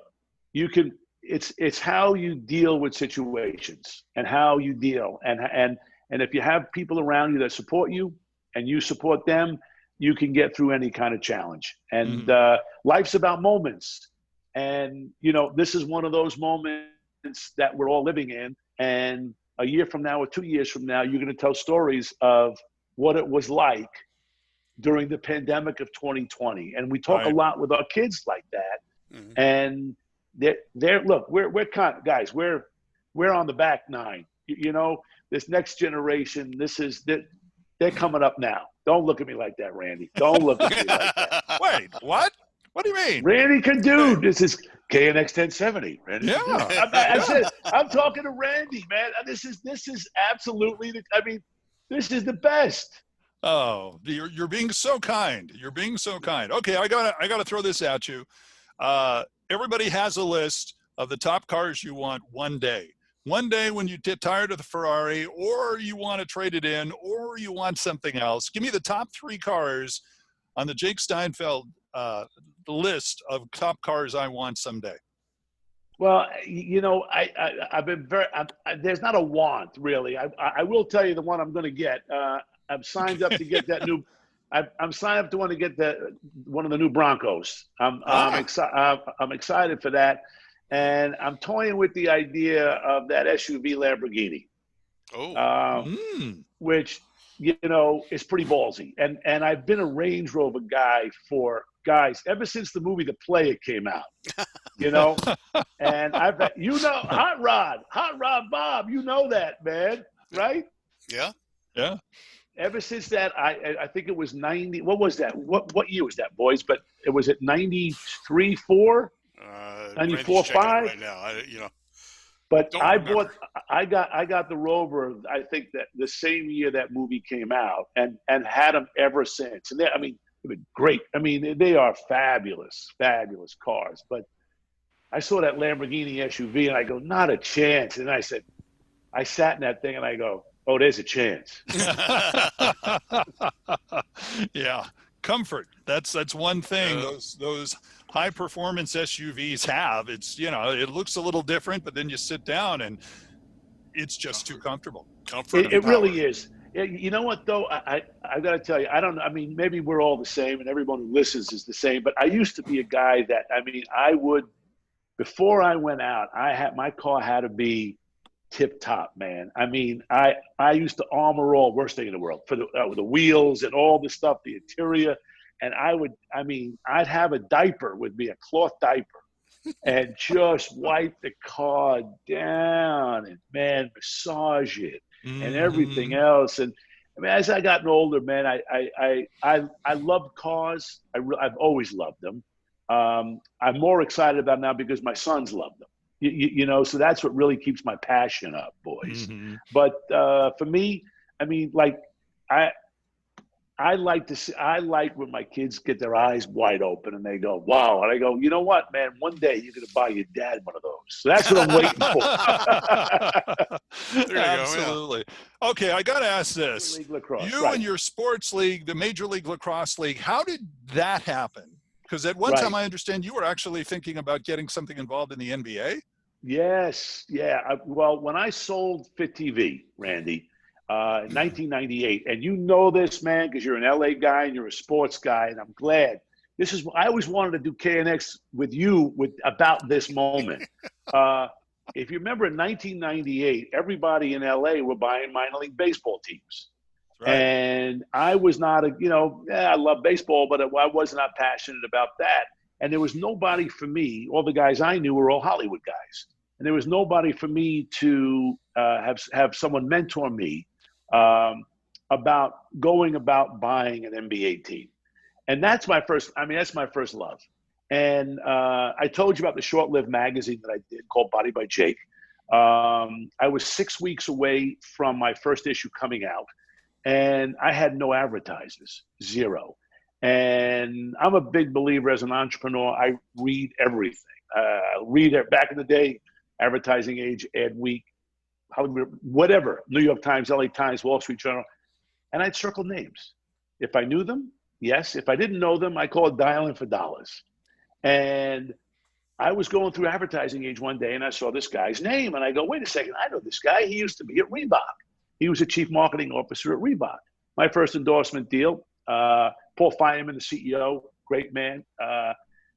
it's how you deal with situations and how you deal. And if you have people around you that support you and you support them, you can get through any kind of challenge. And life's about moments. And, this is one of those moments that we're all living in. And a year from now or 2 years from now, you're going to tell stories of what it was like during the pandemic of 2020. And we talk a lot with our kids like that. And look, we're guys, we're on the back 9. This next generation, they're coming up now. Don't look at me like that, Randy. Don't look at me like that. Wait, what? What do you mean? Randy can do. This is KNX 1070. Randy. Yeah. I'm talking to Randy, man. This is absolutely this is the best. Oh, you're being so kind. You're being so kind. Okay, I gotta throw this at you. Everybody has a list of the top cars you want one day. One day when you get tired of the Ferrari, or you want to trade it in, or you want something else. Give me the top 3 cars on the Jake Steinfeld list of top cars I want someday. Well, I've been there's not a want really. I will tell you the one I'm going to get. I'm signed up to get that new. I'm signed up to want to get one of the new Broncos. I'm excited for that, and I'm toying with the idea of that SUV Lamborghini. Which is pretty ballsy. And I've been a Range Rover guy ever since the movie The Player came out. And I've Hot Rod Bob, that, man, right? Yeah. Ever since that, I think it was 90. What was that? What year was that, boys? But it was at 93, 4, 94, 5 right now. But I got the Rover, I think that the same year that movie came out, and had them ever since. And they've been great. I mean, they are fabulous, fabulous cars. But I saw that Lamborghini SUV and I go, not a chance. And I sat in that thing and I go, oh, there's a chance. Yeah. Comfort. That's one thing those high performance SUVs have. It's, it looks a little different, but then you sit down and it's just too comfortable. It really is. You know what though? I got to tell you, maybe we're all the same and everyone who listens is the same, but I used to be a guy that, I would, before I went out, my car had to be tip top, man. I used to armor all, worst thing in the world, for the wheels and all the stuff, the interior. And I'd have a diaper with me, a cloth diaper, and just wipe the car down and, man, massage it and everything else. And as I gotten older, man, I love cars. I've always loved them. I'm more excited about them now because my sons love them. So that's what really keeps my passion up, boys. Mm-hmm. But for me, I like when my kids get their eyes wide open and they go, wow. And I go, you know what, man, one day you're going to buy your dad one of those. So that's what I'm waiting for. There you Absolutely. Go, yeah. Okay, I got to ask this. Lacrosse, you and your sports league, the Major League Lacrosse League, how did that happen? Because at one time I understand you were actually thinking about getting something involved in the NBA. Yes. Yeah. Well, when I sold Fit TV, Randy, in 1998, and you know this, man, because you're an LA guy and you're a sports guy, and I'm glad. I always wanted to do KNX with you about this moment. If you remember in 1998, everybody in LA were buying minor league baseball teams. Right. And I was not I love baseball, but I was not passionate about that. And there was nobody for me. All the guys I knew were all Hollywood guys. And there was nobody for me to have someone mentor me about going about buying an NBA team. And that's my first love. And I told you about the short-lived magazine that I did called Body by Jake. I was 6 weeks away from my first issue coming out. And I had no advertisers, zero. And I'm a big believer as an entrepreneur. I read everything. Read it back in the day, Advertising Age, Ad Week, Hollywood, whatever, New York Times, LA Times, Wall Street Journal. And I'd circle names. If I knew them, yes. If I didn't know them, I called dialing for dollars. And I was going through Advertising Age one day and I saw this guy's name. And I go, wait a second, I know this guy. He used to be at Reebok. He was a chief marketing officer at Reebok. My first endorsement deal, Paul Fineman, the CEO, great man,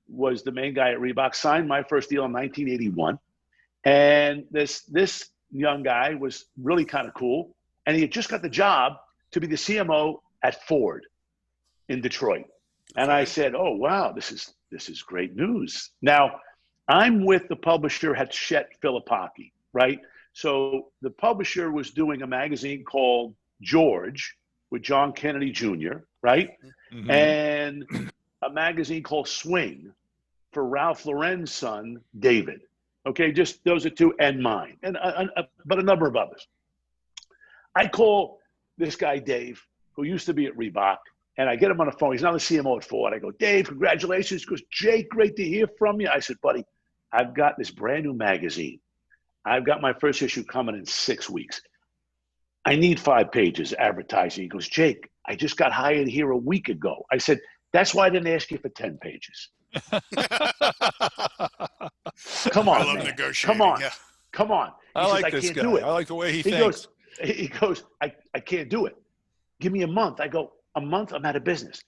was the main guy at Reebok, signed my first deal in 1981. And this young guy was really kind of cool. And he had just got the job to be the CMO at Ford in Detroit. And I said, oh, wow, this is great news. Now, I'm with the publisher Hachette Filipaki, right? So the publisher was doing a magazine called George with John Kennedy Jr., right? Mm-hmm. And a magazine called Swing for Ralph Lauren's son, David. Okay, just those are two, and mine, and but a number of others. I call this guy, Dave, who used to be at Reebok, and I get him on the phone. He's now the CMO at Ford. I go, Dave, congratulations. He goes, Jake, great to hear from you. I said, buddy, I've got this brand new magazine. I've got my first issue coming in 6 weeks. I need 5 pages advertising. He goes, Jake, I just got hired here a week ago. I said, that's why I didn't ask you for 10 pages. Come I on, love man. negotiating. Come on. Yeah. Come on. I like this can't guy. do it. I like the way he goes, thinks. I can't do it. Give me a month. I go, a month? I'm out of business.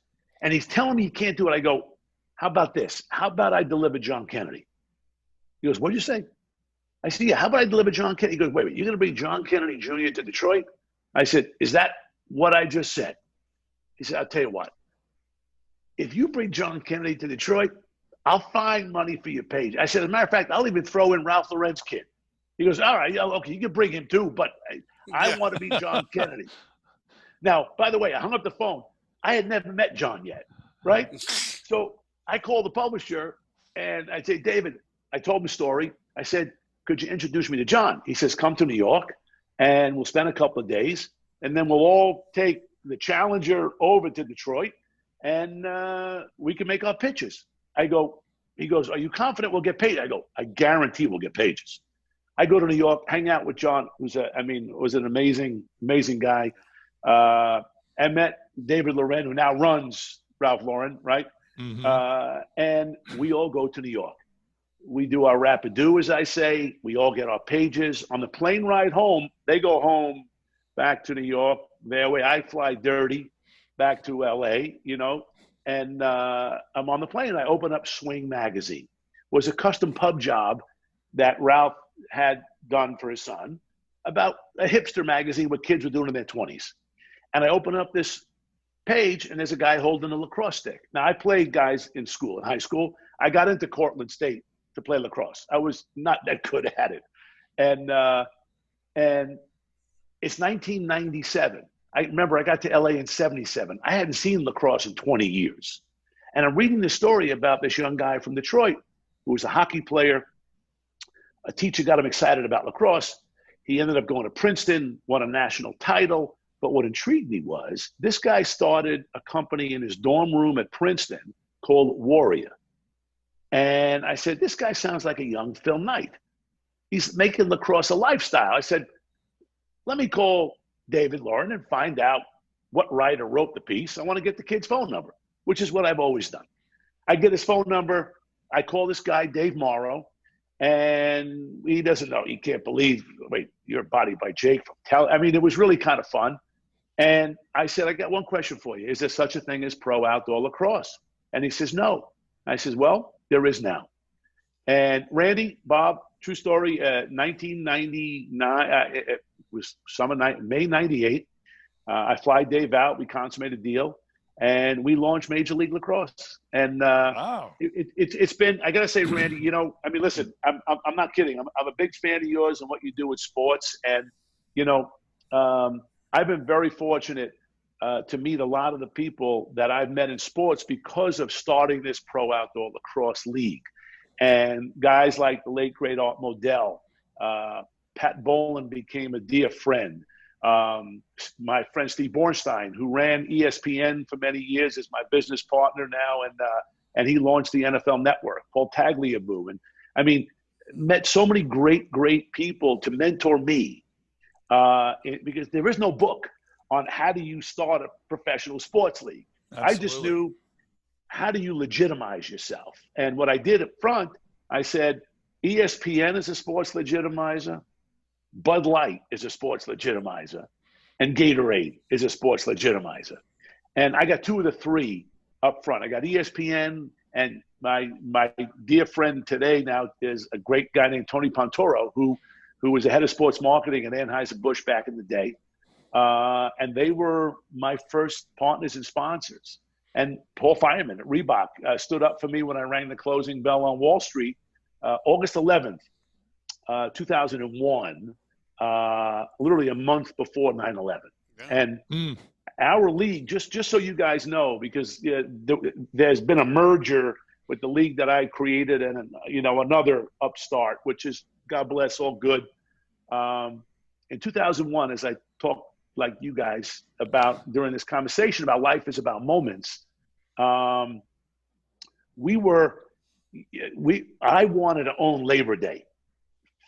And he's telling me he can't do it. I go, how about this? How about I deliver John Kennedy? He goes, what'd you say? I said, yeah, how about I deliver John Kennedy? He goes, wait, you're going to bring John Kennedy Jr. to Detroit? I said, is that what I just said? He said, I'll tell you what. If you bring John Kennedy to Detroit, I'll find money for your page. I said, as a matter of fact, I'll even throw in Ralph Lauren's kid. He goes, all right, okay, you can bring him too, but I want to be John Kennedy. Now, by the way, I hung up the phone. I had never met John yet, right? So I called the publisher and I say, David, I told him the story. I said, could you introduce me to John? He says, come to New York and we'll spend a couple of days and then we'll all take the Challenger over to Detroit and we can make our pitches. He goes, are you confident we'll get paid? I go, I guarantee we'll get pages. I go to New York, hang out with John, was an amazing, amazing guy. I met David Loren, who now runs Ralph Lauren, right? Mm-hmm. And we all go to New York. We do our rapido, as I say. We all get our pages. On the plane ride home, they go home back to New York. Their way, I fly dirty back to L.A., and I'm on the plane. I open up Swing Magazine. It was a custom pub job that Ralph had done for his son about a hipster magazine what kids were doing in their 20s. And I open up this page, and there's a guy holding a lacrosse stick. Now, I played guys in school, in high school. I got into Cortland State to play lacrosse. I was not that good at it. And it's 1997. I remember I got to LA in 77. I hadn't seen lacrosse in 20 years. And I'm reading the story about this young guy from Detroit who was a hockey player. A teacher got him excited about lacrosse. He ended up going to Princeton, won a national title. But what intrigued me was this guy started a company in his dorm room at Princeton called Warrior. And I said, this guy sounds like a young Phil Knight. He's making lacrosse a lifestyle. I said, let me call David Loren and find out what writer wrote the piece. I want to get the kid's phone number, which is what I've always done. I get his phone number. I call this guy, Dave Morrow, and he doesn't know. He can't believe, wait, you're Body by Jake from it was really kind of fun. And I said, I got one question for you. Is there such a thing as pro outdoor lacrosse? And he says, no. I says, well, there is now. And Randy, Bob, true story, 1999, it was May 98. I fly Dave out. We consummate a deal. And we launched Major League Lacrosse. And wow. It's been, I got to say, Randy, listen, I'm not kidding. I'm a big fan of yours and what you do with sports. And, I've been very fortunate to meet a lot of the people that I've met in sports because of starting this pro outdoor lacrosse league. And guys like the late, great Art Modell, Pat Boland became a dear friend. My friend Steve Bornstein, who ran ESPN for many years, is my business partner now, and he launched the NFL Network. Paul Tagliabue, and met so many great people to mentor me, because there is no book on how do you start a professional sports league. Absolutely. I just knew how do you legitimize yourself, and what I did up front, I said ESPN is a sports legitimizer. Bud Light is a sports legitimizer, and Gatorade is a sports legitimizer. And I got 2 of the 3 up front. I got ESPN, and my dear friend today now is a great guy named Tony Pontoro, who was the head of sports marketing at Anheuser-Busch back in the day. And they were my first partners and sponsors. And Paul Fireman at Reebok stood up for me when I rang the closing bell on Wall Street, August 11th, 2001. Literally a month before 9/11. Yeah. And our league, just so you guys know, because there's been a merger with the league that I created and another upstart, which is, God bless, all good. In 2001, as I talked like you guys about during this conversation about life is about moments, we were I wanted to own Labor Day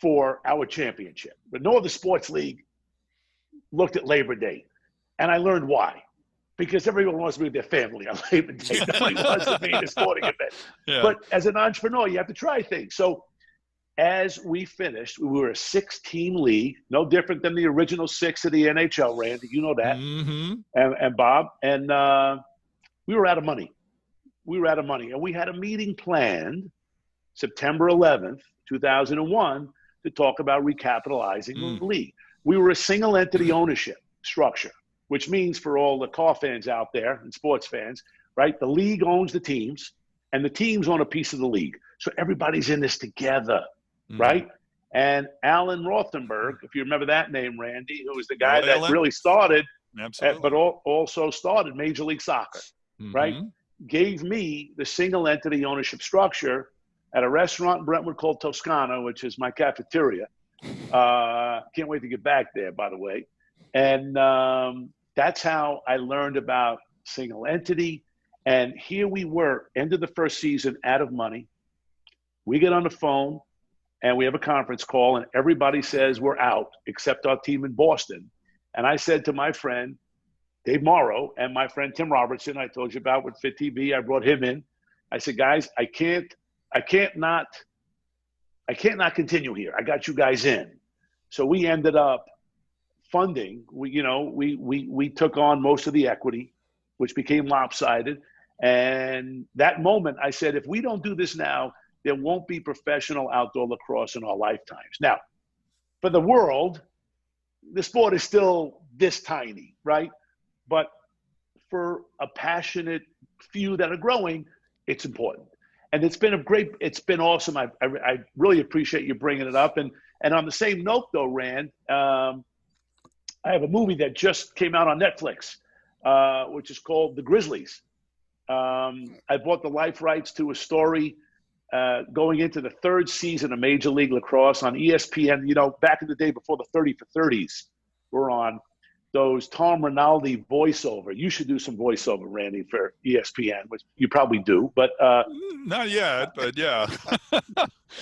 for our championship, but no other sports league looked at Labor Day, and I learned why. Because everyone wants to be with their family on Labor Day. Nobody wants to be in a sporting event. Yeah. But as an entrepreneur, you have to try things. So as we finished, we were a 6-team league, no different than the original 6 of the NHL, Randy. You know that. Mm-hmm. And Bob. And we were out of money. And we had a meeting planned September 11th, 2001, to talk about recapitalizing the league. We were a single entity ownership structure, which means for all the car fans out there and sports fans, right, the league owns the teams and the teams own a piece of the league. So everybody's in this together, right? And Alan Rothenberg, if you remember that name, Randy, who was the guy that really started, but also started Major League Soccer, right, gave me the single entity ownership structure at a restaurant in Brentwood called Toscana, which is my cafeteria. Can't wait to get back there, by the way. And that's how I learned about single entity. And here we were, end of the first season, out of money. We get on the phone and we have a conference call and everybody says we're out except our team in Boston. And I said to my friend, Dave Morrow, and my friend Tim Robertson, I told you about with Fit TV, I brought him in. I said, guys, I can't not continue here. I got you guys in. So we ended up funding. We took on most of the equity, which became lopsided. And that moment, I said, if we don't do this now, there won't be professional outdoor lacrosse in our lifetimes. Now, for the world, the sport is still this tiny, right? But for a passionate few that are growing, it's important. And it's been awesome. I really appreciate you bringing it up. And on the same note, though, Rand, I have a movie that just came out on Netflix, which is called The Grizzlies. I bought the life rights to a story going into the 3rd season of Major League Lacrosse on ESPN. You know, back in the day before the 30 for 30s were on, those Tom Rinaldi voiceover. You should do some voiceover, Randy, for ESPN, which you probably do, but not yet, but yeah.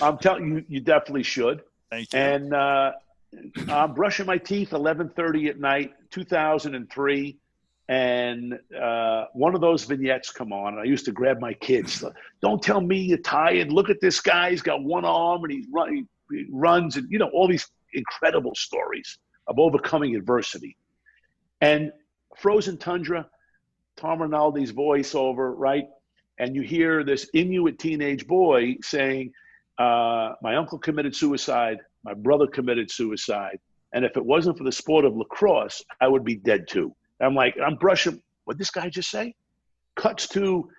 I'm telling you, you definitely should. Thank you. And I'm brushing my teeth 11:30 at night, 2003, and one of those vignettes come on. And I used to grab my kids. Don't tell me you're tired. Look at this guy. He's got one arm and he runs, and all these incredible stories of overcoming adversity. And Frozen Tundra, Tom Rinaldi's voiceover, right? And you hear this Inuit teenage boy saying, my uncle committed suicide, my brother committed suicide, and if it wasn't for the sport of lacrosse, I would be dead too. I'm brushing, what'd this guy just say? Cuts to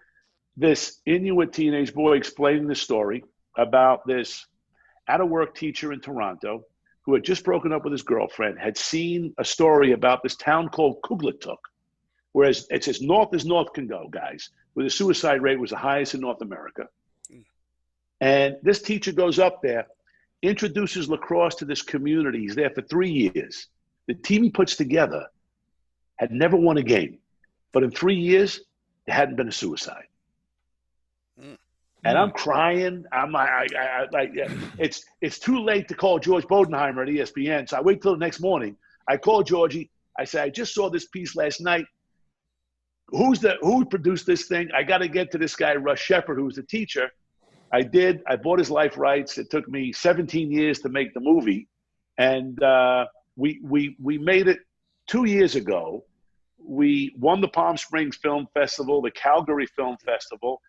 this Inuit teenage boy explaining the story about this out-of-work teacher in Toronto who had just broken up with his girlfriend, had seen a story about this town called Kugluktuk, whereas it's as north can go, guys, where the suicide rate was the highest in North America. And this teacher goes up there, introduces lacrosse to this community. He's there for 3 years. The team he puts together had never won a game, but in 3 years, there hadn't been a suicide. And I'm crying. I'm like, it's too late to call George Bodenheimer at ESPN. So I wait till the next morning. I call Georgie. I say, I just saw this piece last night. Who produced this thing? I got to get to this guy, Russ Shepard, who was the teacher. I did. I bought his life rights. It took me 17 years to make the movie. And we made it 2 years ago. We won the Palm Springs Film Festival, the Calgary Film Festival.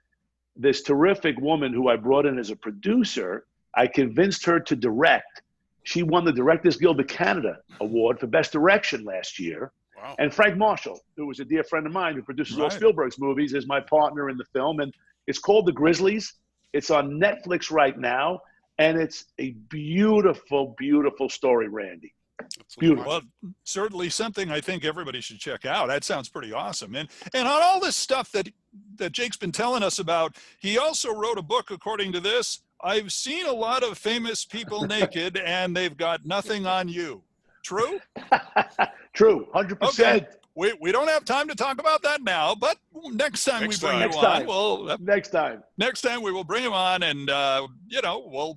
This terrific woman who I brought in as a producer, I convinced her to direct. She won the Directors Guild of Canada Award for Best Direction last year. Wow. And Frank Marshall, who was a dear friend of mine who produces all Spielberg's movies, is my partner in the film. And it's called The Grizzlies. It's on Netflix right now. And it's a beautiful, beautiful story, Randy. Beautiful. Well, certainly something I think everybody should check out. That sounds pretty awesome. And on all this stuff that Jake's been telling us about, he also wrote a book, according to this. I've seen a lot of famous people naked, and they've got nothing on you. True? True, 100%. Okay. we don't have time to talk about that now, but next time we bring you on, next time we will bring him on, and we'll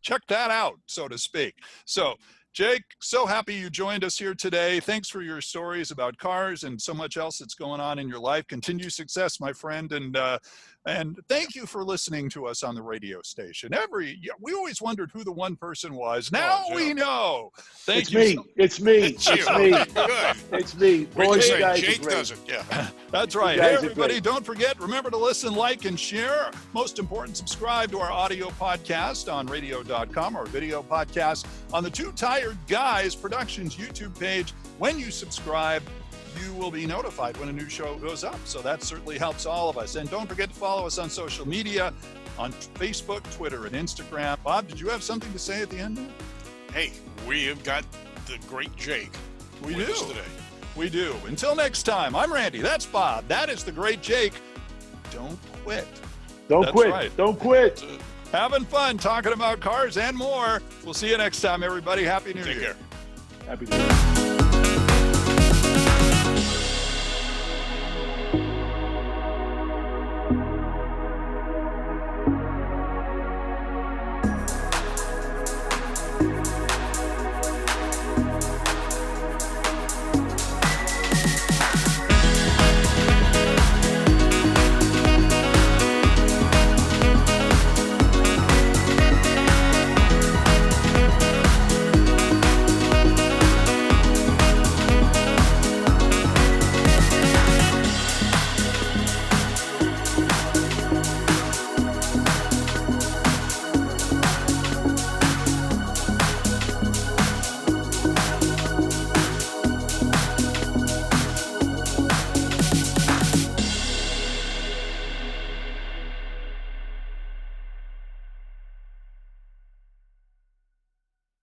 check that out, so to speak. So, Jake, so happy you joined us here today. Thanks for your stories about cars and so much else that's going on in your life. Continue success, my friend, and thank you for listening to us on the radio station. We always wondered who the one person was. Now we know. Thank you. It's me. Good. It's me. Boys, Jake does it. Yeah. That's right. Hey, everybody, don't forget, remember to listen, like, and share. Most important, subscribe to our audio podcast on radio.com or video podcast on the Two Tired Guys Productions YouTube page. When you subscribe, you will be notified when a new show goes up. So that certainly helps all of us. And don't forget to follow us on social media, on Facebook, Twitter, and Instagram. Bob, did you have something to say at the end? Hey, we have got the great Jake with us today. We do. Until next time, I'm Randy. That's Bob. That is the great Jake. Don't quit. Don't quit. Right. Don't quit. Having fun talking about cars and more. We'll see you next time, everybody. Happy New Year. Take care. Happy New Year.